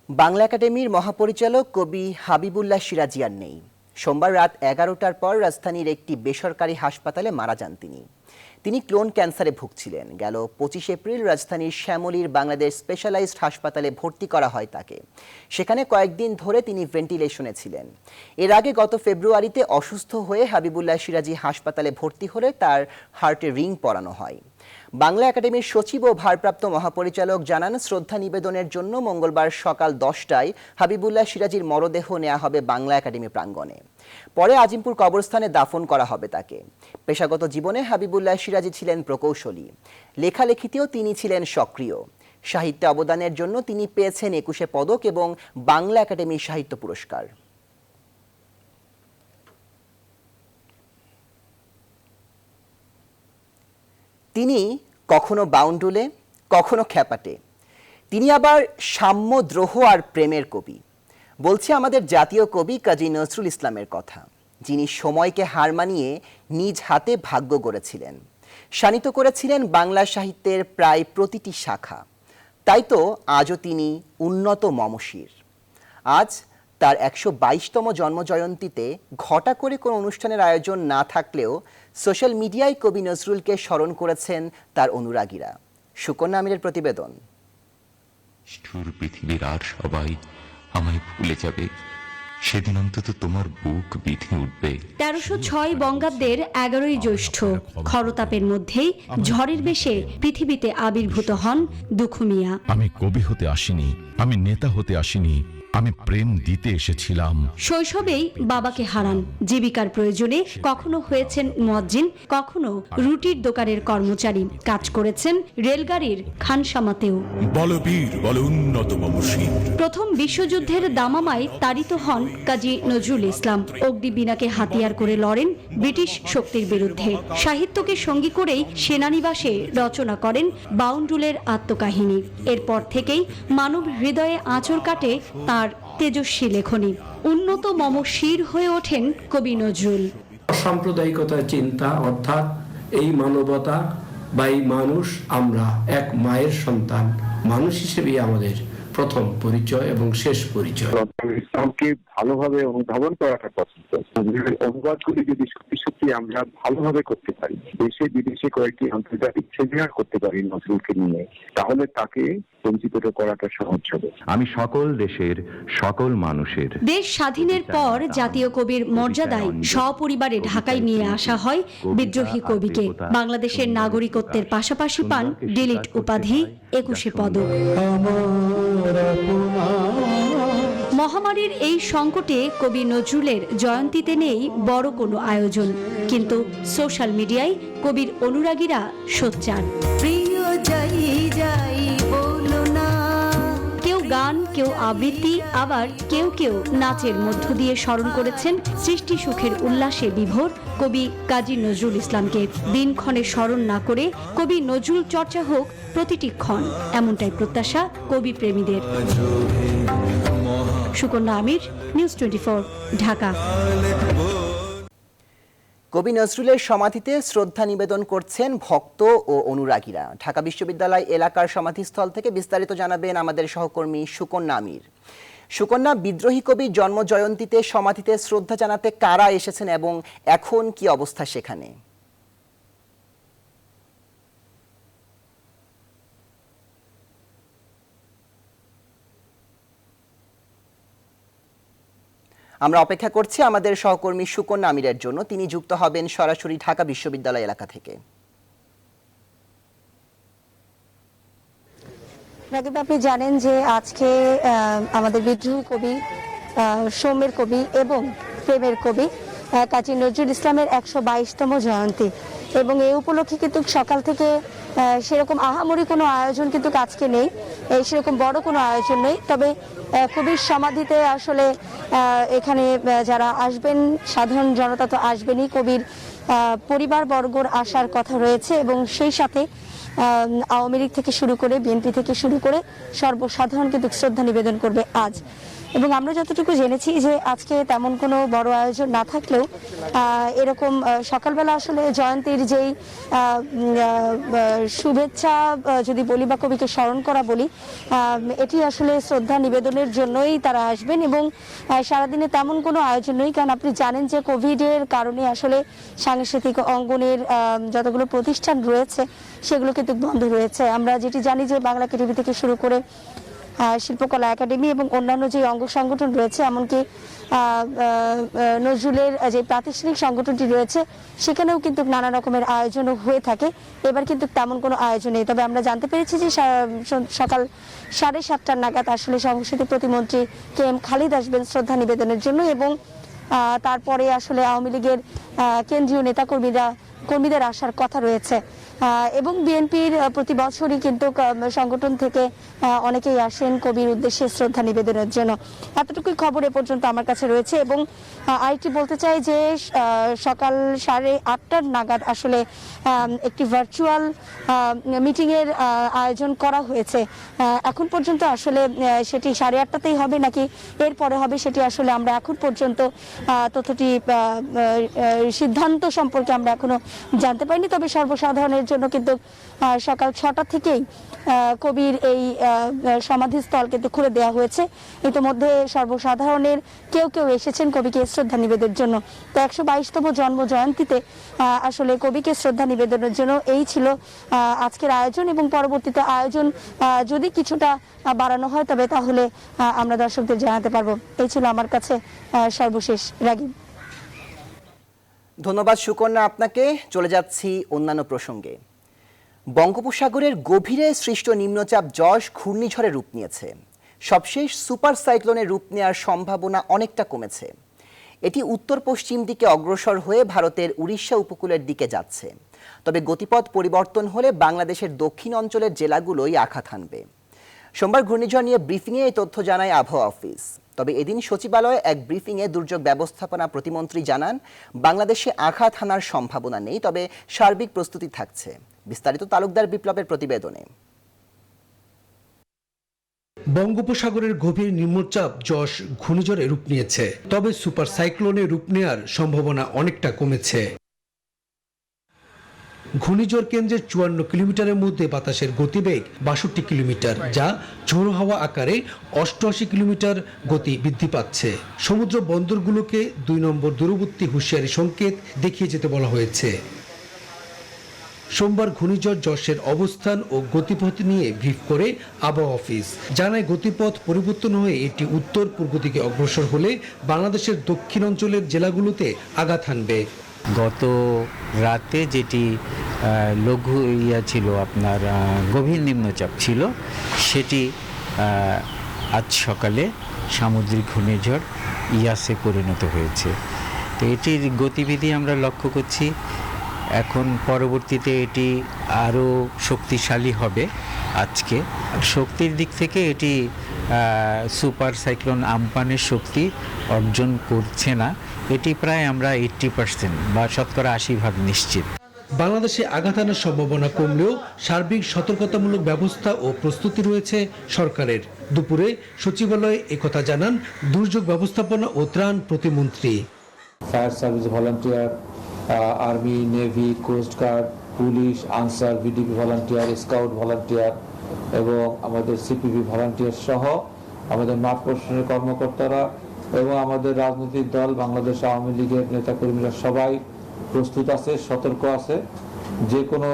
S1: বাংলা একাডেমির মহাপরিচালক কবি হাবিবুল্লাহ সিরাজি আর নেই। সোমবার রাত 11টার পর রাজধানীর একটি বেসরকারি হাসপাতালে মারা যান তিনি ক্লোন ক্যান্সারে ভুগছিলেন। গেল 25 এপ্রিল রাজধানীর শ্যামলীর বাংলাদেশ স্পেশালাইজড হাসপাতালে ভর্তি করা হয় তাকে। সেখানে কয়েকদিন ধরে তিনি ভেন্টিলেশনে ছিলেন। এর আগে গত ফেব্রুয়ারিতে অসুস্থ হয়ে হাবিবুল্লাহ সিরাজি হাসপাতালে ভর্তি হলে তার হার্টে রিং পরানো হয়। বাংলা একাডেমির সচিব ও ভারপ্রাপ্ত মহাপরিচালক জানান, শ্রদ্ধা নিবেদনের জন্য মঙ্গলবার সকাল 10টায় হাবিবুল্লাহ সিরাজির মরদেহ নেওয়া হবে বাংলা একাডেমি প্রাঙ্গণে। পরে আজিমপুর কবরস্থানে দাফন করা হবে তাকে। পেশাগত জীবনে হাবিবুল্লাহ সিরাজি ছিলেন প্রকৌশলী। লেখালেখিতেও তিনি ছিলেন সক্রিয়। সাহিত্যে অবদানের জন্য তিনি পেয়েছেন 21 পদক এবং বাংলা একাডেমি সাহিত্য পুরস্কার। তিনি কখনো বাউন্ডুলে, কখনো খ্যাপাটে। তিনি আবার সাম্য, দ্রোহ আর প্রেমের কবি। বলছে আমাদের জাতীয় কবি কাজী নজরুল ইসলামের কথা, যিনি সময়কে হার মানিয়ে নিজ হাতে ভাগ্য গড়েছিলেন, শানিত করেছিলেন বাংলা সাহিত্যের প্রায় প্রতিটি শাখা। তাই তো আজও তিনি উন্নত মমশির। আজ তার 122তম জন্মজয়ন্তীতে ঘটা করে কোনো অনুষ্ঠানের আয়োজন না থাকলেও সোশ্যাল মিডিয়ায় কবি নজরুলকে স্মরণ করেছেন তার অনুরাগীরা। সুকন্যা আমিরের প্রতিবেদন।
S4: পৃথিবীর আর সবাই আমায় ভুলে যাবে, সেদিন অন্তত তোমার বুক বিধে উঠবে।
S5: 1306 বঙ্গাব্দের 11ই জ্যৈষ্ঠ খরতাপের মধ্যেই ঝড়ের বেশে পৃথিবীতে আবির্ভূত হন দুখু মিয়া।
S8: আমি কবি হতে আসিনি, আমি নেতা হতে আসিনি, আমি প্রেম দিতে এসেছিলাম।
S5: শৈশবেই বাবাকে হারান। জীবিকার প্রয়োজনে কখনো হয়েছেন মুয়াজ্জিন, কখনো রুটির দোকানের কর্মচারী। কাজ করেছেন রেলগাড়ির খানসামাতেও।
S8: বলবীর বল উন্নত মমশির।
S5: প্রথম বিশ্বযুদ্ধের দামামায় তাড়িত হন কাজী নজরুল ইসলাম। অগ্নিবীণাকে হাতিয়ার করে লড়েন ব্রিটিশ শক্তির বিরুদ্ধে। সাহিত্যকে সঙ্গী করেই সেনানিবাসে রচনা করেন বাউন্ডুলের আত্মকাহিনী। এরপর থেকেই মানব হৃদয়ে আঁচড় কাটে তার তেজস্বী লেখনী। উন্নত মমশির হয়ে ওঠেন কবি নজরুল।
S9: সাম্প্রদায়িকতার চিন্তা, অর্থাৎ এই মানবতা বা এই মানুষ, আমরা এক মায়ের সন্তান, মানুষ হিসেবেই আমাদের প্রথম পরিচয় এবং শেষ পরিচয়।
S10: ইসলামকে ভালোভাবে অনুধাবন করাটা পছন্দ। অনুবাদগুলি যদি সত্যি সত্যি আমরা ভালোভাবে করতে পারি, দেশে বিদেশে কয়েকটি আন্তর্জাতিক সেমিনার করতে পারি নজরুলকে নিয়ে, তাহলে তাকে পরিচিত করাটা সহজ হবে।
S8: আমি সকল দেশের সকল মানুষের।
S5: দেশ স্বাধীনের পর জাতীয় কবির মর্যাদায় সপরিবারে ঢাকায় নিয়ে আসা হয় বিদ্রোহী কবিকে। বাংলাদেশের নাগরিকত্বের পাশাপাশি পান ডিলিট উপাধি, 21 পদক। মহামারীর এই সংকটে কবি নজরুলের জয়ন্তীতে নেই বড় কোনো আয়োজন, কিন্তু সোশ্যাল মিডিয়ায় কবির অনুরাগীরা সোচ্চার। কেউ গান, কেউ আবৃত্তি, আবার কেউ কেউ নাচের মধ্য দিয়ে স্মরণ করেছেন সৃষ্টি সুখের উল্লাসে বিভোর কবি কাজী নজরুল ইসলামকে। দিনক্ষণে স্মরণ না করে কবি নজরুল চর্চা হোক প্রতিটি ক্ষণ, এমনটাই প্রত্যাশা কবি প্রেমীদের। সুকন্যা আমির, নিউজ 24, ঢাকা।
S1: কবি নজরুলের সমাধিতে শ্রদ্ধা নিবেদন করছেন ভক্ত ও অনুরাগীরা। ঢাকা বিশ্ববিদ্যালয় এলাকার সমাধিস্থল থেকে বিস্তারিত জানাবেন আমাদের সহকর্মী সুকন্যা আমির। সুকন্যা, বিদ্রোহী কবির জন্মজয়ন্তীতে সমাধিতে শ্রদ্ধা জানাতে কারা এসেছেন এবং এখন কি অবস্থা সেখানে? আমরা অপেক্ষা করছি আমাদের সহকর্মী সুকন্যা আমিরের জন্য। তিনি যুক্ত হবেন সরাসরি ঢাকা বিশ্ববিদ্যালয় এলাকা থেকে।
S6: রাগিব, আপনি জানেন যে আজকে আমাদের বিদ্রোহী কবি, সৌম্যের কবি এবং প্রেমের কবি কাজী নজরুল ইসলামের 122তম জয়ন্তী, এবং এই উপলক্ষে কিন্তু সকাল থেকে সেরকম আহামরি কোনো আয়োজন কিন্তু আজকে নেই, সেরকম বড় কোনো আয়োজন নেই। তবে কবির সমাধিতে আসলে এখানে যারা আসবেন, সাধারণ জনতা তো আসবেনই, কবির পরিবারবর্গর আসার কথা রয়েছে এবং সেই সাথে আওয়ামী লীগ থেকে শুরু করে বিএনপি থেকে শুরু করে সর্বসাধারণ কিন্তু শ্রদ্ধা নিবেদন করবে আজ। এবং আমরা যতটুকু জেনেছি যে আজকে তেমন কোনো বড় আয়োজন না থাকলেও এরকম সকালবেলা আসলে জয়ন্তীর যেই শুভেচ্ছা যদি বলি বা কবিকে স্মরণ করা বলি, এটি আসলে শ্রদ্ধা নিবেদনের জন্যই তারা আসবেন এবং সারাদিনে তেমন কোনো আয়োজন নেই। কারণ আপনি জানেন যে কোভিডের কারণে আসলে সাংস্কৃতিক অঙ্গনের যতগুলো প্রতিষ্ঠান রয়েছে সেগুলো কিন্তু বন্ধ রয়েছে। আমরা যেটি জানি যে বাংলা একাডেমি থেকে শুরু করে শিল্পকলা একাডেমি এবং অন্যান্য যে অঙ্গ সংগঠন রয়েছে, এমনকি নজরুলের যে প্রাতিষ্ঠানিক সংগঠনটি রয়েছে সেখানেও কিন্তু নানা রকমের আয়োজনও হয়ে থাকে। এবার কিন্তু তেমন কোনো আয়োজন নেই। তবে আমরা জানতে পেরেছি যে সকাল 7:30 নাগাদ আসলে সংস্কৃতি প্রতিমন্ত্রী KM খালিদ আসবেন শ্রদ্ধা নিবেদনের জন্য এবং তারপরে আসলে আওয়ামী লীগের কেন্দ্রীয় নেতাকর্মীদের আসার কথা রয়েছে। এবং বিএনপির প্রতি বছরই কিন্তু সংগঠন থেকে অনেকেই আসেন কবির উদ্দেশ্যে শ্রদ্ধা নিবেদনের জন্য। এতটুকুই খবর এ পর্যন্ত আমার কাছে রয়েছে। এবং আরেকটি বলতে চাই যে সকাল 8:30 নাগাদ আসলে একটি ভার্চুয়াল মিটিংয়ের আয়োজন করা হয়েছে। এখন পর্যন্ত আসলে সেটি 8:30তেই হবে নাকি এরপরে হবে সেটি আসলে আমরা এখন পর্যন্ত তথ্যটি সিদ্ধান্ত সম্পর্কে আমরা এখনো জানতে পারিনি। তবে সর্বসাধারণের জন্য কিন্তু সকাল 6টা থেকেই কবির এই সমাধিস্থল কিন্তু খুলে দেওয়া হয়েছে। ইতিমধ্যে সর্বসাধারণের কেউ কেউ এসেছেন কবিকে শ্রদ্ধা নিবেদনের জন্য। তো 122তম জন্ম জয়ন্তীতে আসলে কবিকে শ্রদ্ধা নিবেদনের জন্য এই ছিল আজকের আয়োজন এবং পরবর্তীতে আয়োজন যদি কিছুটা বাড়ানো হয় তবে তাহলে আমরা দর্শকদের জানাতে পারবো। এই ছিল আমার কাছে সর্বশেষ। রাগিব,
S1: ধন্যবাদ সুকন্যা আপনাকে। চলে যাচ্ছি অন্যান্য প্রসঙ্গে। বঙ্গোপসাগরের গভীরে সৃষ্ট নিম্নচাপ যশ ঘূর্ণিঝড়ে রূপ নিয়েছে। সবশেষ সুপার সাইক্লোনের রূপ নেওয়ার সম্ভাবনা অনেকটা কমেছে। এটি উত্তর পশ্চিম দিকে অগ্রসর হয়ে ভারতের উড়িষ্যা উপকূলের দিকে যাচ্ছে। তবে গতিপথ পরিবর্তন হলে বাংলাদেশের দক্ষিণ অঞ্চলের জেলাগুলোই আঘাত হানবে। সোমবার ঘূর্ণিঝড় নিয়ে ব্রিফিংয়ে এই তথ্য জানায় আবহাওয়া অফিস। তবে এদিন সচিবালয়ে এক ব্রিফিংয়ে দুর্যোগ ব্যবস্থাপনা প্রতিমন্ত্রী জানান বাংলাদেশে আঘাত হানার সম্ভাবনা নেই, তবে সার্বিক প্রস্তুতি থাকছে। বিস্তারিত তালুকদার বিপ্লবের প্রতিবেদনে।
S7: বঙ্গোপসাগরের গভীর নিম্নচাপ যশ ঘূর্ণিঝড়ে রূপ নিয়েছে, তবে সুপার সাইক্লোনে রূপ নেওয়ার সম্ভাবনা অনেকটা কমেছে। ঘূর্ণিঝড় কেন্দ্রের 54 কিলোমিটারের মধ্যে বাতাসের গতিবেগ 62 কিলোমিটার, যা ঝোড়ো হাওয়া আকারে 88 কিলোমিটার গতি বৃদ্ধি পাচ্ছে। সমুদ্র বন্দরগুলোকে 2 নম্বর দূরবর্তী হুঁশিয়ারি সংকেত দেখিয়ে যেতে বলা হয়েছে। সোমবার ঘূর্ণিঝড় যশের অবস্থান ও গতিপথ নিয়ে ব্রিফ করে আবহাওয়া অফিস জানায় গতিপথ পরিবর্তন হয়ে এটি উত্তর পূর্ব দিকে অগ্রসর হলে বাংলাদেশের দক্ষিণ অঞ্চলের জেলাগুলোতে আঘাত হানবে।
S11: গত রাতে যেটি লঘু ছিল আপনার গভীর নিম্নচাপ ছিল, সেটি আজ সকালে সামুদ্রিক ঘূর্ণিঝড় ইয়াসে পরিণত হয়েছে। তো এটির গতিবিধি আমরা লক্ষ্য করছি। এখন পরবর্তীতে এটি আরও শক্তিশালী হবে। আজকে শক্তির দিক থেকে এটি সুপার সাইক্লোন আম্পানের শক্তি অর্জন করছে না। এটি প্রায় আমরা 80% বা 80% নিশ্চিত।
S7: বাংলাদেশে আঘাত আনার সম্ভাবনা কমলেও সার্বিক সতর্কতামূলক ব্যবস্থা ও প্রস্তুতি রয়েছে সরকারের। দুপুরে সচিবালয়ে একথা জানান দুর্যোগ ব্যবস্থাপনা ও ত্রাণ প্রতিমন্ত্রী।
S23: Fire service volunteer, army, navy, coastguard, police, Ansar, VDP volunteer, scout volunteer এবং আমাদের সিপিবি ভলান্টিয়ার সহ আমাদের মাঠ প্রশাসনের কর্মকর্তারা এবং আমাদের রাজনৈতিক দল বাংলাদেশ আওয়ামী লীগের নেতাকর্মীরা সবাই প্রস্তুত আছে, সতর্ক আছে। যে কোনো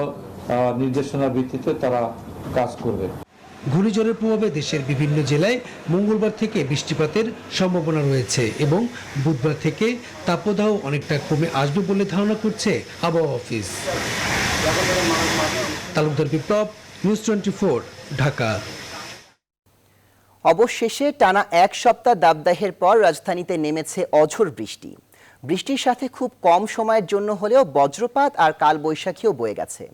S23: নির্দেশনার ভিত্তিতে তারা কাজ করবে।
S7: ঘূর্ণিঝড়ের প্রভাবে দেশের বিভিন্ন জেলায় মঙ্গলবার থেকে বৃষ্টিপাতের সম্ভাবনা রয়েছে এবং বুধবার থেকে তাপদাহ অনেকটা কমে আসবে বলে ধারণা করছে আবহাওয়া অফিস। তালুকদার বিপ্লব, নিউজ 24, ঢাকা।
S1: অবশেষে টানা এক সপ্তাহ দাবদাহের পর রাজধানীতে নেমেছে অঝোর বৃষ্টি। বৃষ্টির সাথে খুব কম সময়ের জন্য হলেও বজ্রপাত আর কালবৈশাখীও বয়ে গেছে।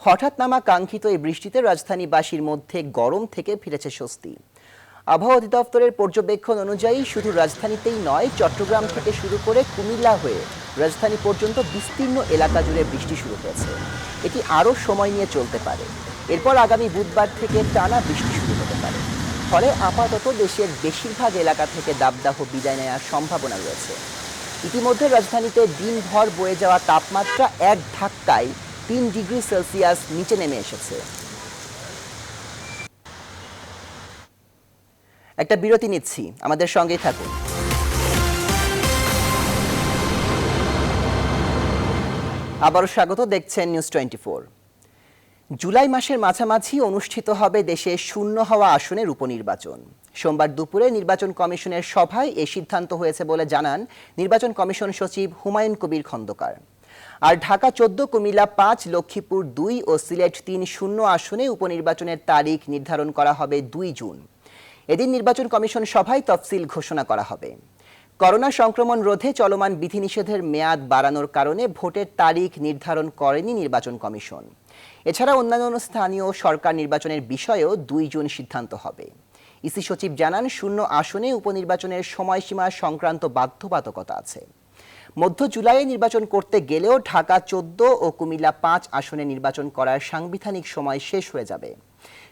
S1: হঠাৎ নামা কাঙ্ক্ষিত এই বৃষ্টিতে রাজধানীবাসীর মধ্যে গরম থেকে ফিরেছে স্বস্তি। আবহাওয়া অধিদপ্তরের পর্যবেক্ষণ অনুযায়ী শুধু রাজধানীতেই নয়, চট্টগ্রাম থেকে শুরু করে কুমিল্লা হয়ে রাজধানী পর্যন্ত বিস্তীর্ণ এলাকা জুড়ে বৃষ্টি শুরু হয়েছে। এটি আরও সময় নিয়ে চলতে পারে। এরপর আগামী বুধবার থেকে টানা বৃষ্টি শুরু হতে পারে। ফলে আপাতত দেশের বেশিরভাগ এলাকা থেকে দাবদাহ বিদায় নেওয়ার সম্ভাবনা রয়েছে। ইতিমধ্যে রাজধানীতে দিনভর বয়ে যাওয়া তাপমাত্রা এক ধাক্কায় 3 ডিগ্রি সেলসিয়াস নিচে নেমে এসেছে। একটা বিরতি নিচ্ছি, আমাদের সঙ্গেই থাকুন। আবারও স্বাগত, দেখছেন নিউজ 24। জুলাই মাসের মাঝামাঝি অনুষ্ঠিত হবে দেশে শূন্য হওয়া আসনের উপনির্বাচন। সোমবার দুপুরে নির্বাচন কমিশনের সভায় এ সিদ্ধান্ত হয়েছে বলে জানান নির্বাচন কমিশন সচিব হুমায়ুন কবির খন্দকার। আর ঢাকা 14, কুমিল্লা 5, লক্ষ্মীপুর 2 ও সিলেট 3 শূন্য আসনে উপনির্বাচনের তারিখ নির্ধারণ করা হবে 2 জুন। এদিন নির্বাচন কমিশন সভায় তফসিল ঘোষণা করা হবে। করোনা সংক্রমণ রোধে চলমান বিধিনিষেধের মেয়াদ বাড়ানোর কারণে ভোটের তারিখ নির্ধারণ করেনি নির্বাচন কমিশন। এছাড়া অন্যান্য স্থানীয় সরকার নির্বাচনের বিষয়েও 2 জুন সিদ্ধান্ত হবে। ইসি সচিব জানান, শূন্য আসনে উপনির্বাচনের সময়সীমা সংক্রান্ত বাধ্যবাধকতা আছে। মধ্য জুলাইয়ে নির্বাচন করতে গেলেও ঢাকা 14 ও কুমিল্লা 5 আসনে নির্বাচন করার সাংবিধানিক সময় শেষ হয়ে যাবে।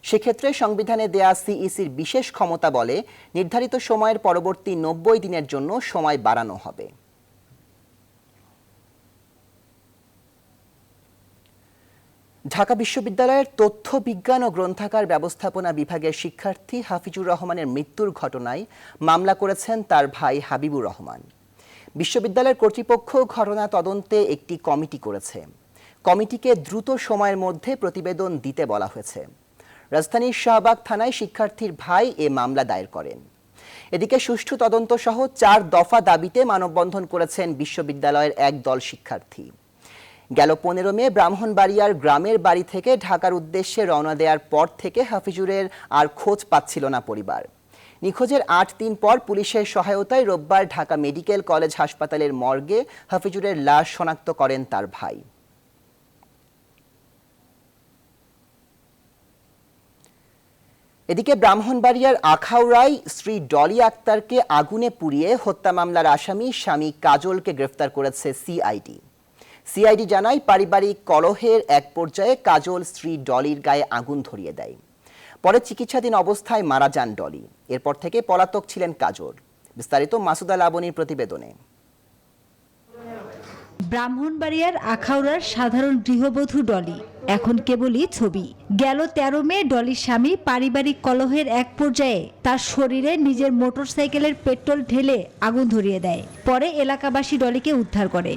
S1: সেক্ষেত্রে সংবিধানে দেয়া সিইসির বিশেষ ক্ষমতা বলে নির্ধারিত সময়ের পরবর্তী 90 দিনের জন্য সময় বাড়ানো হবে। ঢাকা বিশ্ববিদ্যালয়ের তথ্য বিজ্ঞান ও গ্রন্থাগার ব্যবস্থাপনা বিভাগের শিক্ষার্থী হাফিজুর রহমানের মৃত্যুর ঘটনায় মামলা করেছেন তার ভাই হাবিবুর রহমান। বিশ্ববিদ্যালয়ের কর্তৃপক্ষ ঘটনা তদন্তে একটি কমিটি করেছে। কমিটিকে দ্রুত সময়ের মধ্যে প্রতিবেদন দিতে বলা হয়েছে। রাজধানীর শাহবাগ থানায় শিক্ষার্থীর ভাই এ মামলা দায়ের করেন। এদিকে সুষ্ঠু তদন্ত সহ 4 দফা দাবিতে মানববন্ধন করেছেন বিশ্ববিদ্যালয়ের একদল শিক্ষার্থী। গেল 15 মে ব্রাহ্মণবাড়িয়ার গ্রামের বাড়ি থেকে ঢাকার উদ্দেশ্যে রওনা দেওয়ার পর থেকে হাফিজুরের আর খোঁজ পাচ্ছিল না পরিবার। নিখোঁজের 8 দিন পর পুলিশের সহায়তায় রোববার ঢাকা মেডিকেল কলেজ হাসপাতালের মর্গে হাফিজুরের লাশ শনাক্ত করেন তার ভাই। এদিকে ব্রাহ্মণবাড়িয়ার আখাউড়ায় স্ত্রী ডলি আক্তারকে আগুনে পুড়িয়ে হত্যা মামলার আসামি স্বামী কাজলকে গ্রেফতার করেছে সিআইডি। সিআইডি জানায়, পারিবারিক কলহের এক পর্যায়ে কাজল স্ত্রী ডলির গায়ে আগুন ধরিয়ে দেয়। পরে চিকিৎসাধীন অবস্থায় মারা যান ডলি। এরপর থেকে পলাতক ছিলেন কাজল। বিস্তারিত মাসুদা লাবনীর প্রতিবেদনে।
S12: ব্রাহ্মণবাড়িয়ার আখাউড়ার সাধারণ গৃহবধূ ডলি এখন কেবলই ছবি। গেল 13 মে ডলির স্বামী পারিবারিক কলহের এক পর্যায়ে তার শরীরে নিজের মোটরসাইকেলের পেট্রোল ঢেলে আগুন ধরিয়ে দেয়। পরে এলাকাবাসী ডলিকে উদ্ধার করে।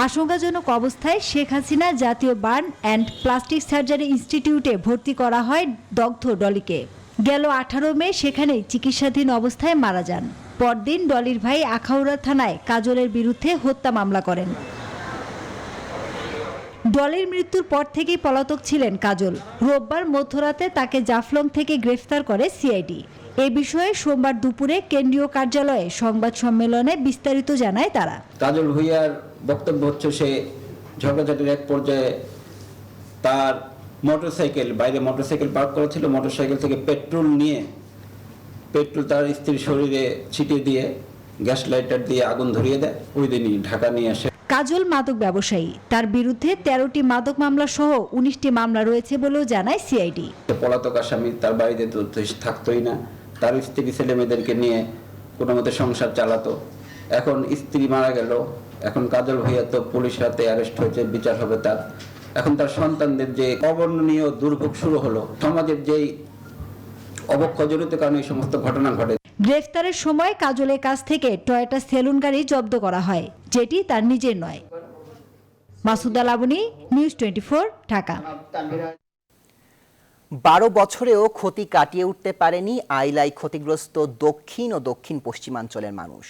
S12: আশঙ্কাজনক অবস্থায় শেখ হাসিনা জাতীয় বার্ন অ্যান্ড প্লাস্টিক সার্জারি ইনস্টিটিউটে ভর্তি করা হয় দগ্ধ ডলিকে। গেল 18 মে সেখানেই চিকিৎসাধীন অবস্থায় মারা যান। পরদিন ডলির ভাই আখাউড়া থানায় কাজলের বিরুদ্ধে হত্যা মামলা করেন। ডলির মৃত্যুর পর থেকেই পলাতক ছিলেন কাজল। রোববার মধ্যরাতে তাকে জাফলং থেকে গ্রেফতার করে সিআইডি। এ বিষয়ে সোমবার দুপুরে কেন্দ্রীয় কার্যালয়ে সংবাদ সম্মেলনে বিস্তারিত জানায় তারা।
S13: কাজল ভুঁইয়ার বক্তব্য হচ্ছে, সে ঝগড়াঝাটির এক পর্যায়ে তার বাইরে মোটরসাইকেল পার্ক করা ছিল, মোটরসাইকেল থেকে পেট্রোল তার স্ত্রীর শরীরে ছিটিয়ে দিয়ে গ্যাস লাইটার দিয়ে আগুন ধরিয়ে দেয়। ওই দিনই ঢাকা নিয়ে আসে।
S12: কাজল মাদক ব্যবসায়ী, তার বিরুদ্ধে 13টি মাদক মামলা সহ 19টি মামলা রয়েছে বলেও জানায় সিআইডি।
S13: পলাতক আসামি তার বাড়িতে তো থাকতোই না, তার স্ত্রী ছেলে মেয়েদেরকে নিয়ে কোনো মতে সংসার চালাতো। এখন স্ত্রী মারা গেল, এখন কাজল ভুঁইয়া তো পুলিশ হাতে অ্যারেস্ট হয়েছে, বিচার হবে তার। এখন তার সন্তানদের যে অবর্ণনীয় দুর্ভোগ শুরু হলো, সমাজের যেই অবক্ষয়জনিত কারণে এই সমস্ত ঘটনা ঘটে।
S12: গ্রেফতারের সময় কাজলের কাছ থেকে টয়োটা সেলুন গাড়ি জব্দ করা হয়, যেটি তার নিজের নয়। মাসুদা লাবনী, নিউজ 24, ঢাকা।
S1: 12 বছরেও ক্ষতি কাটিয়ে উঠতে পারেনি আইলায় ক্ষতিগ্রস্ত দক্ষিণ ও দক্ষিণ পশ্চিমাঞ্চলের মানুষ।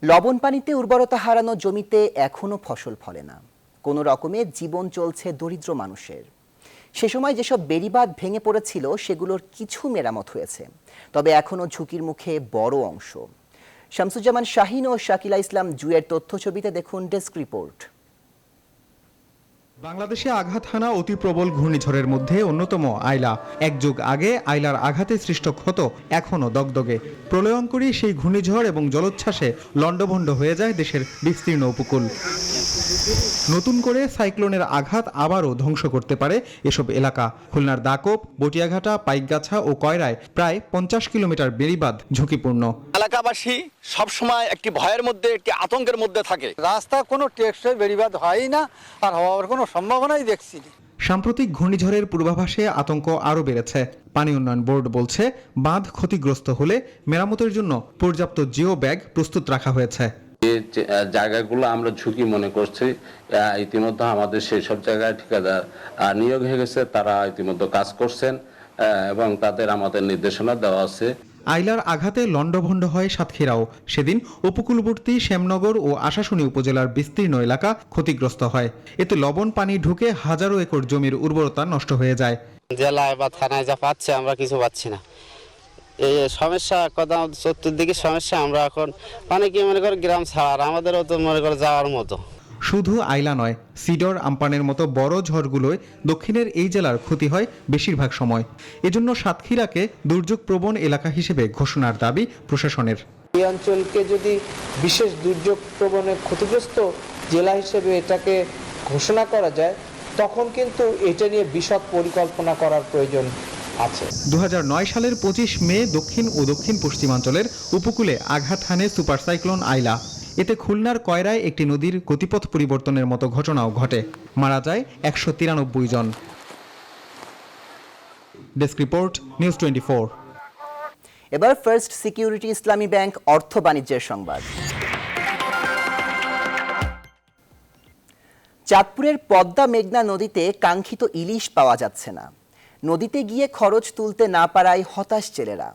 S1: লবণ পানিতে উর্বরতা হারানো জমিতে এখনো ফসল ফলে না, কোনো রকমে জীবন চলছে দরিদ্র মানুষের। সে সময় যেসব বেড়িবাঁধ ভেঙে পড়েছিল সেগুলোর কিছু মেরামত হয়েছে, তবে এখনো ঝুঁকির মুখে বড় অংশ। শামসুজ্জামান শাহিন ও শাকিলা ইসলাম জুয়ের তথ্য ছবিতে দেখুন ডেস্ক রিপোর্ট।
S24: বাংলাদেশে আঘাত হানা অতি প্রবল ঘূর্ণিঝড়ের মধ্যে অন্যতম আইলা। এক যুগ আগে আইলার আঘাতে সৃষ্ট ক্ষত এখনো দগদগে। প্রলয়ঙ্করী সেই ঘূর্ণিঝড় এবং জলোচ্ছ্বাসে লণ্ডভণ্ড হয়ে যায় দেশের বিস্তীর্ণ উপকূল। নতুন করে সাইক্লোনের আঘাত আবারও ধ্বংস করতে পারে এসব এলাকা। খুলনার দাকোপ, বটিয়াঘাটা, পাইকগাছা ও কয়রায় প্রায় 50 কিলোমিটার বেড়িবাঁধ ঝুঁকিপূর্ণ।
S14: এলাকাবাসী সবসময় একটি ভয়ের মধ্যে, একটি আতঙ্কের মধ্যে থাকে। রাস্তা কোনো টেকসই বেড়িবাঁধ হয় না, আর হওয়ার কোনো সম্ভাবনাই দেখছি না।
S24: সাম্প্রতিক ঘূর্ণিঝড়ের পূর্বাভাসে আতঙ্ক আরও বেড়েছে। পানি উন্নয়ন বোর্ড বলছে, বাঁধ ক্ষতিগ্রস্ত হলে মেরামতের জন্য পর্যাপ্ত জিও ব্যাগ প্রস্তুত রাখা হয়েছে।
S15: যে জায়গাগুলো আমরা ঝুঁকি মনে করছি, ইতিমধ্যে আমাদের সেই সব জায়গায় ঠিকাদার নিয়োগ হয়ে গেছে, তারা ইতিমধ্যে কাজ করছেন এবং তাদের আমাদের নির্দেশনা দেওয়া আছে।
S24: আইলার আঘাতে লণ্ডভণ্ড হয় সাতক্ষীরাও। সেদিন উপকূলবর্তী শ্যামনগর ও আশাশুনি উপজেলার বিস্তীর্ণ এলাকা ক্ষতিগ্রস্ত হয়। এতে লবণ পানি ঢুকে হাজারো একর জমির উর্বরতা নষ্ট হয়ে যায়।
S16: জেলায় বা থানায় যা পাচ্ছে আমরা কিছু পাচ্ছি না, এই সমস্যা কথা চতুর্দিকে সমস্যা। আমরা এখন অনেকে মনে করে গ্রাম ছাড়ার, আমাদেরও তো মনে করে যাওয়ার মতো।
S24: শুধু আইলা নয়, সিডর, আমপানের মতো বড় ঝড়গুলোয় দক্ষিণের এই জেলার ক্ষতি হয় বেশিরভাগ সময়। এজন্য সাতক্ষীরাকে দুর্যোগ প্রবণ এলাকা হিসেবে ঘোষণার দাবি প্রশাসনের।
S17: এই অঞ্চলকে যদি বিশেষ দুর্যোগ প্রবণে ক্ষতিগ্রস্ত জেলা হিসেবে এটাকে ঘোষণা করা যায়, তখন কিন্তু এটা নিয়ে বিশদ পরিকল্পনা করার প্রয়োজন আছে।
S24: 2009 সালের 25 মে দক্ষিণ ও দক্ষিণ পশ্চিমাঞ্চলের উপকূলে আঘাত হানে সুপার সাইক্লোন আইলা। এতে খুলনার কয়রায় একটি নদীর গতিপথ পরিবর্তনের মতো ঘটনাও ঘটে। মারা যায় 193 জন। Desk report, news 24।
S1: এবার ফার্স্ট সিকিউরিটি ইসলামী ব্যাংক অর্থ বাণিজ্যের সংবাদ। চাঁদপুরের পদ্মা মেঘনা নদীতে কাঙ্ক্ষিত ইলিশ পাওয়া যাচ্ছে না। নদীতে গিয়ে খরচ তুলতে না পারায় হতাশ জেলেরা।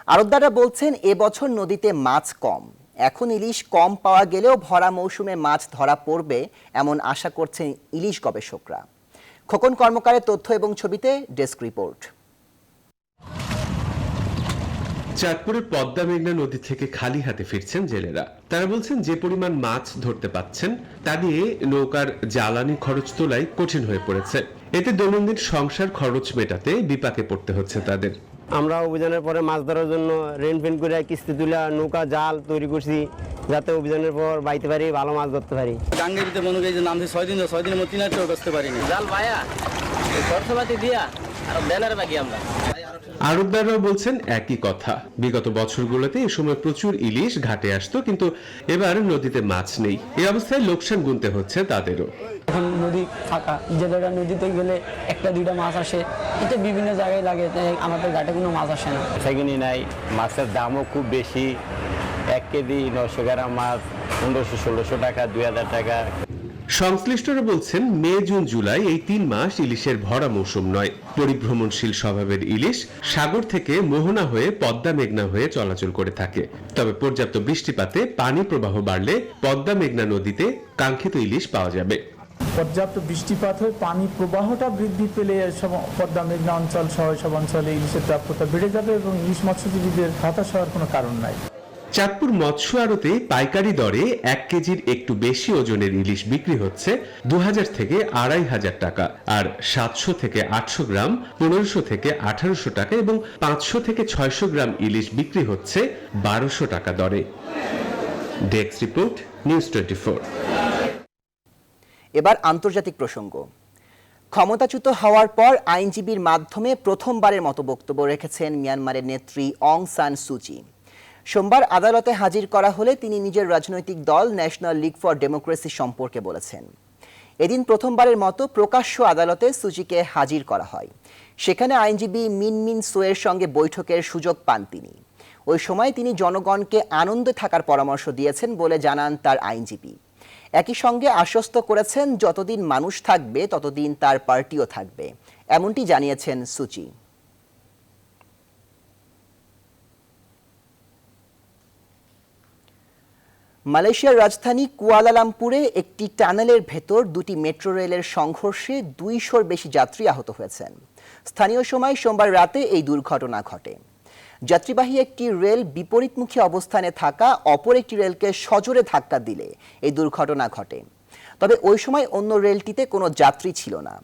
S1: আড়তদাররা বলছেন, এবছর নদীতে মাছ কম। এখন ইলিশ কম পাওয়া গেলেও ভরা মৌসুমে মাছ ধরা পড়বে এমন আশা করছেন ইলিশ গবেষকরা। খোকন কর্মকারের তথ্য এবং ছবিতে ডেস্ক রিপোর্ট।
S18: চাঁদপুরের পদ্মা মেঘনা নদী থেকে খালি হাতে ফিরছেন জেলেরা। তারা বলছেন, যে পরিমাণ মাছ ধরতে পাচ্ছেন তা দিয়ে নৌকার জ্বালানি খরচ তোলাই কঠিন হয়ে পড়েছে। এতে দৈনন্দিন সংসার খরচ মেটাতে বিপাকে পড়তে হচ্ছে তাদের।
S19: আমরা অভিযানের পরে মাছ ধরার জন্য রেন ফেন করে কিস্তি তুলে নৌকা জাল তৈরি করছি, যাতে অভিযানের পর বাইতে পারি, ভালো মাছ ধরতে পারি।
S20: গাঙ্গের ভিতরে মনে করি যে নামছি 6 দিনের মধ্যে 3 করতে পারিনি। জাল ভাইয়া খরচপাতি দিয়া আর ব্যানার বাকি আমরা।
S18: আড়তদাররাও বলছেন একই কথা। বিগত বছরগুলোতে এ সময় প্রচুর ইলিশ ঘাটে আসতো, কিন্তু এবার নদীতে মাছ নেই। এই অবস্থায় লোকসান গুনতে হচ্ছে তাদেরও।
S20: এখন নদী ফাঁকা, যে জায়গায় নদীতে গেলে একটা দুইটা মাছ আসে, এটা বিভিন্ন জায়গায় লাগে, আমাদের ঘাটে কোনো মাছ আসে না।
S19: সেখানে নাই, মাছের দামও খুব বেশি। 1 কেজি 900 গ্রাম মাছ 1500-1600 টাকা, 2000 টাকা।
S18: সংশ্লিষ্টরা বলছেন, মে, জুন, জুলাই এই 3 মাস ইলিশের ভরা মৌসুম নয়। পরিভ্রমণশীল স্বভাবের ইলিশ সাগর থেকে মোহনা হয়ে পদ্মা মেঘনা হয়ে চলাচল করে থাকে। তবে পর্যাপ্ত বৃষ্টিপাতে পানি প্রবাহ বাড়লে পদ্মা মেঘনা নদীতে কাঙ্ক্ষিত ইলিশ পাওয়া যাবে।
S22: পর্যাপ্ত বৃষ্টিপাত হয়ে পানি প্রবাহটা বৃদ্ধি পেলে পদ্মা মেঘনা অঞ্চল সহ সব অঞ্চলে ইলিশের প্রাপ্যতা বেড়ে যাবে এবং ইলিশ মৎস্যজীবীদের হতাশ হওয়ার কোনো কারণ নাই।
S18: চাঁদপুর মৎস্য আড়তে পাইকারি দরে 1 কেজির একটু বেশি ওজনের ইলিশ বিক্রি হচ্ছে 2000 থেকে 2500 টাকা, আর 700 থেকে 800 গ্রাম 1500 থেকে 1800 টাকা এবং 500 থেকে 600 গ্রাম ইলিশ বিক্রি হচ্ছে 1200 টাকা দরে। Desk report, news 24।
S1: এবার আন্তর্জাতিক প্রসঙ্গ। ক্ষমতাচ্যুত হওয়ার পর আইনজীবীর মাধ্যমে প্রথমবারের মতো বক্তব্য রেখেছেন মিয়ানমারের নেত্রী অং সান সুচি। সোমবার আদালতে হাজির করা হলে তিনি নিজের রাজনৈতিক দল ন্যাশনাল লীগ ফর ডেমোক্রেসি সম্পর্কে বলেছেন। এদিন প্রথমবারের মতো প্রকাশ্য আদালতে সুচিকে হাজির করা হয়। সেখানে আইনজীবী মিন মিন সোয়ের সঙ্গে বৈঠকের সুযোগ পান তিনি। ওই সময় তিনি জনগণকে আনন্দে থাকার পরামর্শ দিয়েছেন বলে জানান তার আইনজীবী। একই সঙ্গে আশ্বস্ত করেছেন যতদিন মানুষ থাকবে ততদিন তার পার্টিও থাকবে, এমনটি জানিয়েছেন সু চি। মালয়েশিয়ার রাজধানী কুয়ালালামপুরে একটি টানেলের ভেতর দুটি মেট্রো রেলের সংঘর্ষে 200-র বেশি যাত্রী আহত হয়েছেন। স্থানীয় সময় সোমবার রাতে এই দুর্ঘটনা ঘটে। যাত্রীবাহী একটি রেল বিপরীতমুখী অবস্থানে থাকা অপর একটি রেলকে সজোরে ধাক্কা দিলে এই দুর্ঘটনা ঘটে। তবে ওই সময় অন্য রেলটিতে কোনো যাত্রী ছিল না।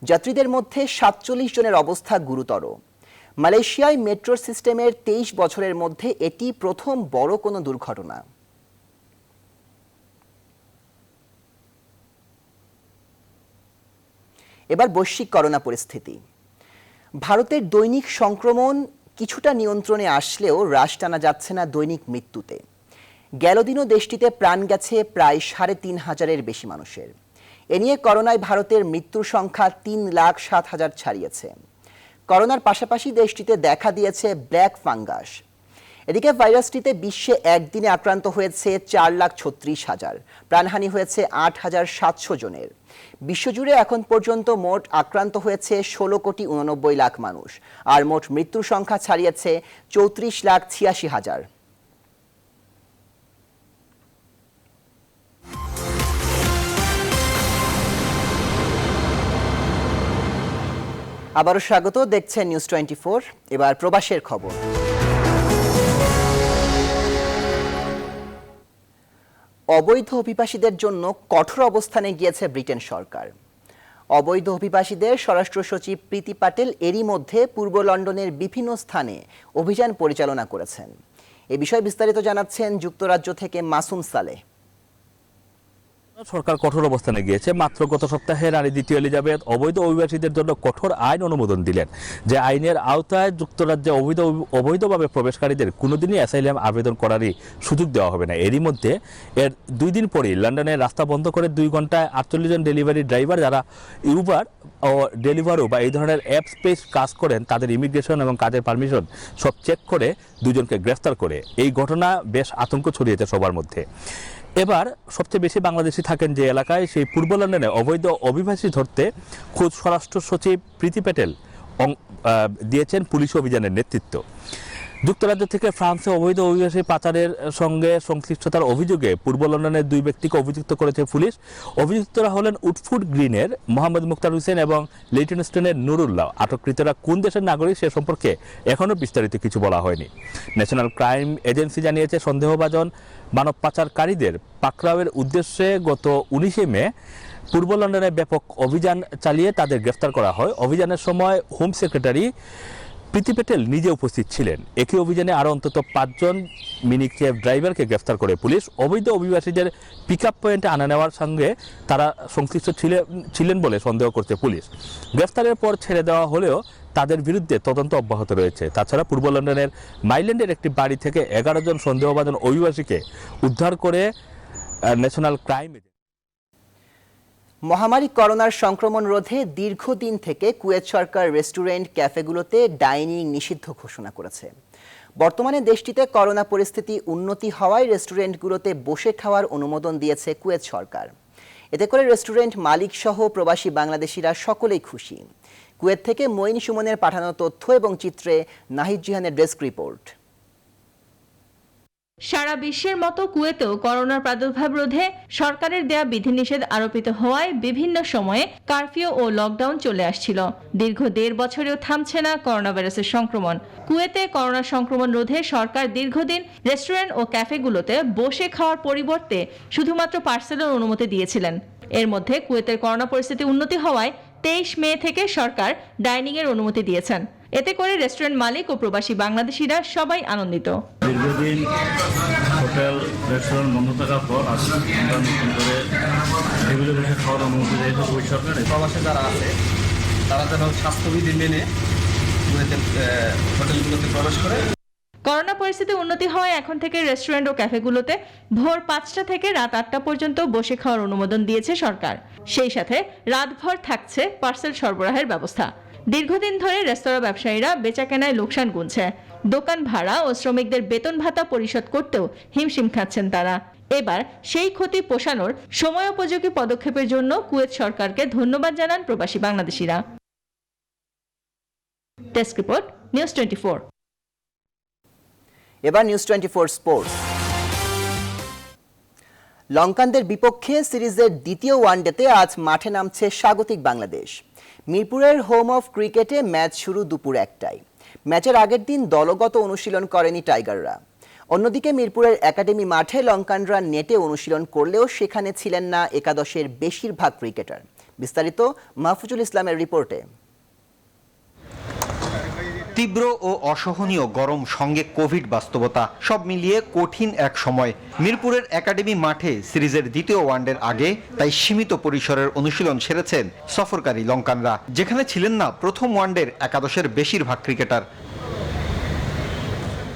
S1: যাত্রীদের মধ্যে 47 জনের অবস্থা গুরুতর। মালয়েশিয়ায় মেট্রো সিস্টেমের 23 বছরের মধ্যে এটি প্রথম বড় কোনো দুর্ঘটনা। এবার বৈশ্বিক করোনা পরিস্থিতি। ভারতের দৈনিক সংক্রমণ কিছুটা নিয়ন্ত্রণে আসলেও হ্রাস টানা যাচ্ছে না দৈনিক মৃত্যুতে। গেল দিনও দেশটিতে প্রাণ গেছে প্রায় 3,500-এর বেশি মানুষের। এ নিয়ে করোনায় ভারতের মৃত্যুর সংখ্যা 3,07,000 ছাড়িয়েছে। করোনার পাশাপাশি দেশটিতে দেখা দিয়েছে ব্ল্যাক ফাঙ্গাস। এদিকে ভাইরাসটিতে বিশ্বে একদিনে আক্রান্ত হয়েছে 4,36,000, প্রাণহানি হয়েছে 8,700 জনের। বিশ্বজুড়ে এখন পর্যন্ত মোট আক্রান্ত হয়েছে 16,89,00,000 মানুষ, আর মোট মৃত্যুর সংখ্যা ছাড়িয়েছে 34,86,000। আবারও স্বাগত, দেখছেন নিউজ 24। এবার প্রবাসের খবর। অবৈধ অভিবাসীদের জন্য কঠোর অবস্থানে গিয়েছে ব্রিটেন সরকার। অবৈধ অভিবাসীদের স্বরাষ্ট্র সচিব প্রীতি পাটেল এরই মধ্যে পূর্ব লন্ডনের বিভিন্ন স্থানে অভিযান পরিচালনা করেছেন। এ বিষয়ে বিস্তারিত জানাচ্ছেন যুক্তরাজ্য থেকে মাসুম সালেহ।
S2: সরকার কঠোর অবস্থানে গিয়েছে। মাত্র গত সপ্তাহে রানী দ্বিতীয় এলিজাবেথ অবৈধ অভিবাসীদের জন্য কঠোর আইন অনুমোদন দিলেন, যে আইনের আওতায় যুক্তরাজ্যে অবৈধভাবে প্রবেশকারীদের কোনোদিনই অ্যাসাইলাম আবেদন করারই সুযোগ দেওয়া হবে না। এরই মধ্যে এর 2 দিন পরেই লন্ডনের রাস্তা বন্ধ করে 2 ঘন্টায় 48 জন ডেলিভারি ড্রাইভার যারা ইউবার ও ডেলিভারো বা এই ধরনের অ্যাপ স্পেস কাজ করেন তাদের ইমিগ্রেশন এবং কাজের পারমিশন সব চেক করে 2 জনকে গ্রেফতার করে। এই ঘটনা বেশ আতঙ্ক ছড়িয়েছে সবার মধ্যে। এবার সবচেয়ে বেশি বাংলাদেশি থাকেন যে এলাকায়, সেই পূর্ব লন্ডনে অবৈধ অভিবাসী ধরতে খোদ স্বরাষ্ট্র সচিব প্রীতি প্যাটেল দিয়েছেন পুলিশ অভিযানের নেতৃত্ব। যুক্তরাজ্য থেকে ফ্রান্সে অবৈধ অভিবাসী পাচারের সঙ্গে সংশ্লিষ্টতার অভিযোগে পূর্ব লন্ডনের 2 ব্যক্তিকে অভিযুক্ত করেছে পুলিশ। অভিযুক্তরা হলেন উডফুড গ্রিনের মোহাম্মদ মুক্তার হোসেন এবং লেইটনস্টনের নুরুল্লাহ। আটককৃতরা কোন দেশের নাগরিক সে সম্পর্কে এখনও বিস্তারিত কিছু বলা হয়নি। ন্যাশনাল ক্রাইম এজেন্সি জানিয়েছে সন্দেহভাজন মানব পাচারকারীদের পাকড়াওয়ের উদ্দেশ্যে গত 19 মে পূর্ব লন্ডনে ব্যাপক অভিযান চালিয়ে তাদের গ্রেফতার করা হয়। অভিযানের সময় হোম সেক্রেটারি প্রীতি প্যাটেল নিজে উপস্থিত ছিলেন। একই অভিযানে আরও অন্তত 5 জন মিনি ক্যাব ড্রাইভারকে গ্রেফতার করে পুলিশ। অবৈধ অভিবাসীদের পিক আপ পয়েন্টে আনা নেওয়ার সঙ্গে তারা সংশ্লিষ্ট ছিলেন বলে সন্দেহ করছে পুলিশ। গ্রেফতারের পর ছেড়ে দেওয়া হলেও তাদের বিরুদ্ধে তদন্ত অব্যাহত রয়েছে। তাছাড়া পূর্ব লন্ডনের মাইল্যান্ডের একটি বাড়ি থেকে 11 জন সন্দেহভাজন অভিবাসীকে উদ্ধার করে ন্যাশনাল ক্রাইম।
S1: মহামারী করোনার সংক্রমণ রোধে দীর্ঘদিন থেকে কুয়েত সরকার রেস্টুরেন্ট, ক্যাফেগুলোতে ডাইনিং নিষিদ্ধ ঘোষণা করেছে। বর্তমানে দেশটিতে করোনা পরিস্থিতি উন্নতি হওয়ায় রেস্টুরেন্টগুলোতে বসে খাওয়ার অনুমোদন দিয়েছে কুয়েত সরকার। এতে করে রেস্টুরেন্ট মালিক সহ প্রবাসী বাংলাদেশিরা সকলেই খুশি। কুয়েত থেকে মঈন সুমনের পাঠানো তথ্য এবং চিত্রে নাহিদ জিহানের ডেস্ক রিপোর্ট।
S3: সারা বিশ্বের মতো কুয়েতেও করোনার প্রাদুর্ভাব রোধে সরকারের দেয়া বিধিনিষেধ আরোপিত হওয়ায় বিভিন্ন সময়ে কারফিউ ও লকডাউন চলে আসছিল। দীর্ঘ 1.5 বছরেও থামছে না করোনা ভাইরাসের সংক্রমণ। কুয়েতে করোনা সংক্রমণ রোধে সরকার দীর্ঘদিন রেস্টুরেন্ট ও ক্যাফেগুলোতে বসে খাওয়ার পরিবর্তে শুধুমাত্র পার্সেলের অনুমতি দিয়েছিলেন। এর মধ্যে কুয়েতের করোনা পরিস্থিতি উন্নতি হওয়ায় 23 মে থেকে সরকার ডাইনিং এর অনুমতি দিয়েছেন। এতে করে রেস্টুরেন্ট মালিক ও প্রবাসী বাংলাদেশিরা সবাই আনন্দিত।
S4: দীর্ঘদিন হোটেল রেস্টুরেন্ট বন্ধ থাকার পর আমরা নতুন করে টেবিলে বসে খাওয়ার অনুমতি দিয়েছে ওই সরকার।
S21: প্রবাসে যারা আছে তারা যেন স্বাস্থ্যবিধি মেনে হোটেলগুলোতে প্রবেশ করে।
S3: করোনা পরিস্থিতি উন্নতি হওয়ায় এখন থেকে রেস্টুরেন্ট ও ক্যাফেগুলোতে ভোর 5টা থেকে রাত 8টা পর্যন্ত বসে খাওয়ার অনুমোদন দিয়েছে সরকার। সেই সাথে রাতভর থাকছে পার্সেল সরবরাহের ব্যবস্থা। দীর্ঘদিন ধরে রেস্তোরাঁ ব্যবসায়ীরা বেচাকেনায় লোকসান গুনছে। দোকান ভাড়া ও শ্রমিকদের বেতন ভাতা পরিশোধ করতেও হিমশিম খাচ্ছেন তারা। এবার সেই ক্ষতি পোষানোর সময়োপযোগী পদক্ষেপের জন্য কুয়েত সরকারকে ধন্যবাদ জানান প্রবাসী বাংলাদেশিরা। Desk report, news 24।
S1: এবার নিউজ 24 স্পোর্টস। লঙ্কানদের বিপক্ষে সিরিজের দ্বিতীয় ওয়ানডেতে আজ মাঠে নামছে স্বাগতিক বাংলাদেশ। মিরপুরের হোম অফ ক্রিকেটে ম্যাচ শুরু দুপুর 1টায়। ম্যাচের আগের দিন দলগত অনুশীলন করেনি টাইগাররা। অন্যদিকে মিরপুরের একাডেমি মাঠে লঙ্কানরা নেটে অনুশীলন করলেও সেখানে ছিলেন না একাদশের বেশিরভাগ ক্রিকেটার। বিস্তারিত মাহফুজুল ইসলামের রিপোর্টে।
S5: তীব্র ও অসহনীয় গরম সঙ্গে কোভিড বাস্তবতা সব মিলিয়ে কঠিন এক সময় মিরপুরের একাডেমি মাঠে সিরিজের দ্বিতীয় ওয়ানডের আগে তাই সীমিত পরিসরের অনুশীলন সেরেছেন সফরকারী লঙ্কানরা, যেখানে ছিলেন না প্রথম ওয়ানডের একাদশের বেশিরভাগ ক্রিকেটার।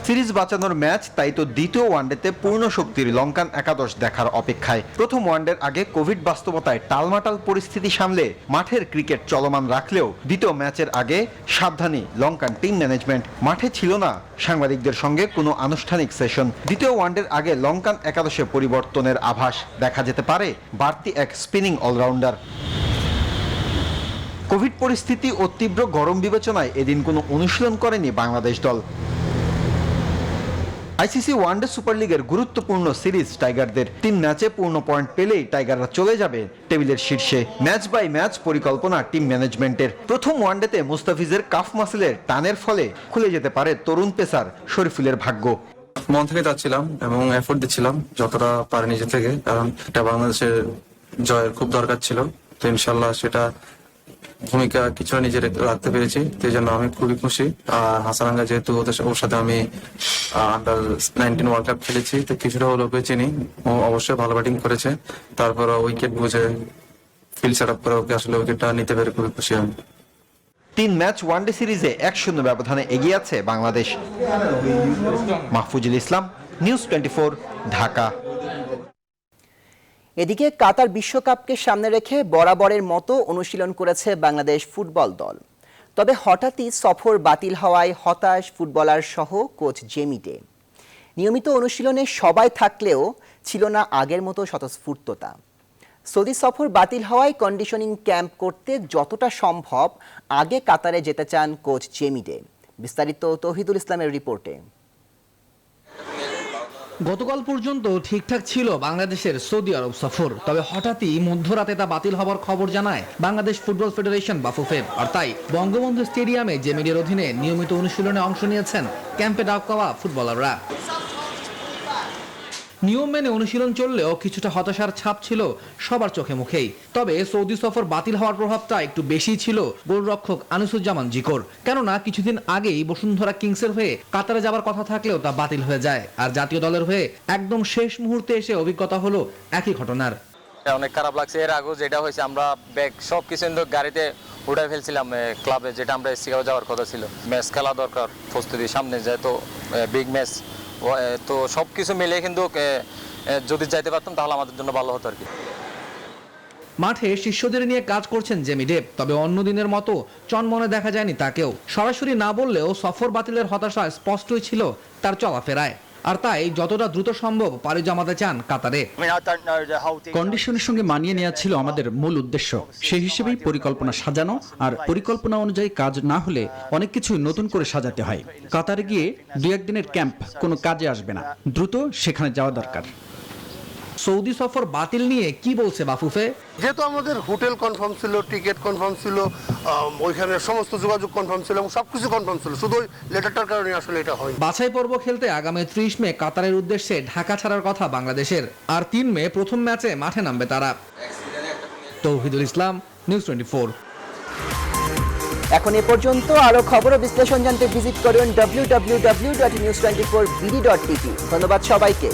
S5: সিরিজ বাঁচানোর ম্যাচ, তাই তো দ্বিতীয় ওয়ানডেতে পূর্ণ শক্তির লঙ্কান একাদশ দেখার অপেক্ষায়। প্রথম ওয়ানডের আগে কোভিড বাস্তবতায় টালমাটাল পরিস্থিতি সামলে মাঠের ক্রিকেট চলমান রাখলেও দ্বিতীয় ম্যাচের আগে সাবধানী লঙ্কান টিম ম্যানেজমেন্ট। মাঠে ছিল না সাংবাদিকদের সঙ্গে কোনো আনুষ্ঠানিক সেশন। দ্বিতীয় ওয়ানডের আগে লঙ্কান একাদশে পরিবর্তনের আভাস দেখা যেতে পারে বাড়তি এক স্পিনিং অলরাউন্ডার। কোভিড পরিস্থিতি ও তীব্র গরম বিবেচনায় এদিন কোনো অনুশীলন করেনি বাংলাদেশ দল। আইসিসি ওয়ানডে সুপার লিগের গুরুত্বপূর্ণ সিরিজ টাইগারদের 3 ম্যাচে পূর্ণ পয়েন্ট পেলেই টাইগাররা চলে যাবে টেবিলের শীর্ষে। ম্যাচ বাই ম্যাচ পরিকল্পনা টিম ম্যানেজমেন্টের। প্রথম ওয়ানডেতে মুস্তাফিজের কাফ মাসেলের টানের ফলে খুলে যেতে পারে তরুণ পেসার শরীফুলের ভাগ্য।
S21: মন থেকে যাচ্ছিলাম এবং এফোর্ট দিচ্ছিলাম যতটা পারে নিজে থেকে, কারণ এটা বাংলাদেশের জয়ের খুব দরকার ছিল। তো ইনশাল্লাহ সেটা ভূমিকা কিছুটা নিজে রাখতে পেরেছি, সেই জন্য আমি খুবই খুশি। আর হাসানাঙ্গা যেহেতু ওর সাথে আমি আন্ডার-19 ওয়ার্ল্ড কাপ খেলেছি, তো কিছুটা হলেও চিনি। ও অবশ্যই ভালো ব্যাটিং করেছে, তারপর উইকেট বুঝে ফিল্ড সেট আপ করে ওকে আসলে উইকেটটা নিতে পেরে খুবই খুশি আমি।
S5: 3 ম্যাচ ওয়ানডে সিরিজে 1-0 ব্যবধানে এগিয়ে আছে বাংলাদেশ। মাহফুজুল ইসলাম, নিউজ 24, ঢাকা।
S1: এদিকে কাতার বিশ্বকাপকে সামনে রেখে বরাবরের মতো অনুশীলন করেছে বাংলাদেশ ফুটবল দল। তবে হঠাৎই সফর বাতিল হওয়ায় হতাশ ফুটবলার সহ কোচ জেমি ডে। নিয়মিত অনুশীলনে সবাই থাকলেও ছিল না আগের মতো স্বতঃস্ফূর্ততা। সৌদি সফর বাতিল হওয়ায় কন্ডিশনিং ক্যাম্প করতে যতটা সম্ভব আগে কাতারে যেতে চান কোচ জেমি ডে। বিস্তারিত তৌহিদুল ইসলামের রিপোর্টে।
S8: গতকাল পর্যন্ত ঠিকঠাক ছিল বাংলাদেশের সৌদি আরব সফর, তবে হঠাৎই মধ্যরাতে তা বাতিল হওয়ার খবর জানায় বাংলাদেশ ফুটবল ফেডারেশন বাফুফে। আর তাই বঙ্গবন্ধু স্টেডিয়ামে জেমিডের অধীনে নিয়মিত অনুশীলনে অংশ নিয়েছেন ক্যাম্পে ডাক পাওয়া ফুটবলাররা। নিয়ম মেনে অনুশীলন চললেও কিছুটা হতাশার ছাপ ছিল সবার চোখে মুখেই। তবে সৌদি সফর বাতিল হওয়ার প্রভাবটা একটু বেশি ছিল গোলরক্ষক আনিসুজ্জামান জিকোর, কেননা কিছুদিন আগেই বসুন্ধরা কিংসের হয়ে কাতারে যাবার কথা থাকলেও তা বাতিল হয়ে যায়। আর জাতীয় দলের হয়ে একদম শেষ মুহূর্তে এসে অভিজ্ঞতা হলো একই ঘটনার।
S9: অনেক খারাপ লাগছে। এর আগেও যেটা হয়েছে, আমরা ব্যাগ সব কিছু গাড়িতে উঠাই ফেলছিলাম ক্লাবে, যেটা আমরা শিকাগো যাওয়ার কথা ছিল। ম্যাচ খেলা দরকার, প্রস্তুতি সামনে যেহেতু বিগ ম্যাচ, তো সব কিছু মিলে কিন্তু যদি যাইতে পারতাম তাহলে আমাদের জন্য ভালো হতো আর কি।
S8: মাঠে শিষ্যদের নিয়ে কাজ করছেন জেমি ডে, তবে অন্য দিনের মতো চনমনে দেখা যায়নি তাকেও। সরাসরি না বললেও সফর বাতিলের হতাশা স্পষ্টই ছিল তার চলাফেরায়। আর তাই যতটা দ্রুত সম্ভব পাড়ি জমাতে চান কাতারে।
S10: কন্ডিশনের সঙ্গে মানিয়ে নেওয়া ছিল আমাদের মূল উদ্দেশ্য। সেই হিসেবেই পরিকল্পনা সাজানো, আর পরিকল্পনা অনুযায়ী কাজ না হলে অনেক কিছু নতুন করে সাজাতে হয়। কাতারে গিয়ে 2-1 দিনের ক্যাম্প কোনো কাজে আসবে না, দ্রুত সেখানে যাওয়া দরকার।
S8: সৌদি সফর বাতিল নিয়ে কি বলছে বাফুফে?
S25: যেহেতু আমাদের হোটেল কনফার্ম ছিল, টিকিট কনফার্ম ছিল, ওইখানে সমস্ত যোগাযোগ কনফার্ম ছিল এবং সবকিছু কনফার্ম ছিল, শুধু ওই লেটারটার কারণে আসলে এটা হয়।
S8: বাছাই পর্ব খেলতে আগামী 30 মে কাতারের উদ্দেশ্যে ঢাকা ছাড়ার কথা বাংলাদেশের। আর 3 মে প্রথম ম্যাচে মাঠে নামবে তারা। তৌহিদুল ইসলাম, নিউজ 24।
S1: এখন এ পর্যন্ত। আরো খবর ও বিশ্লেষণ জানতে ভিজিট করুন www.news24bd.tv। ধন্যবাদ সবাইকে।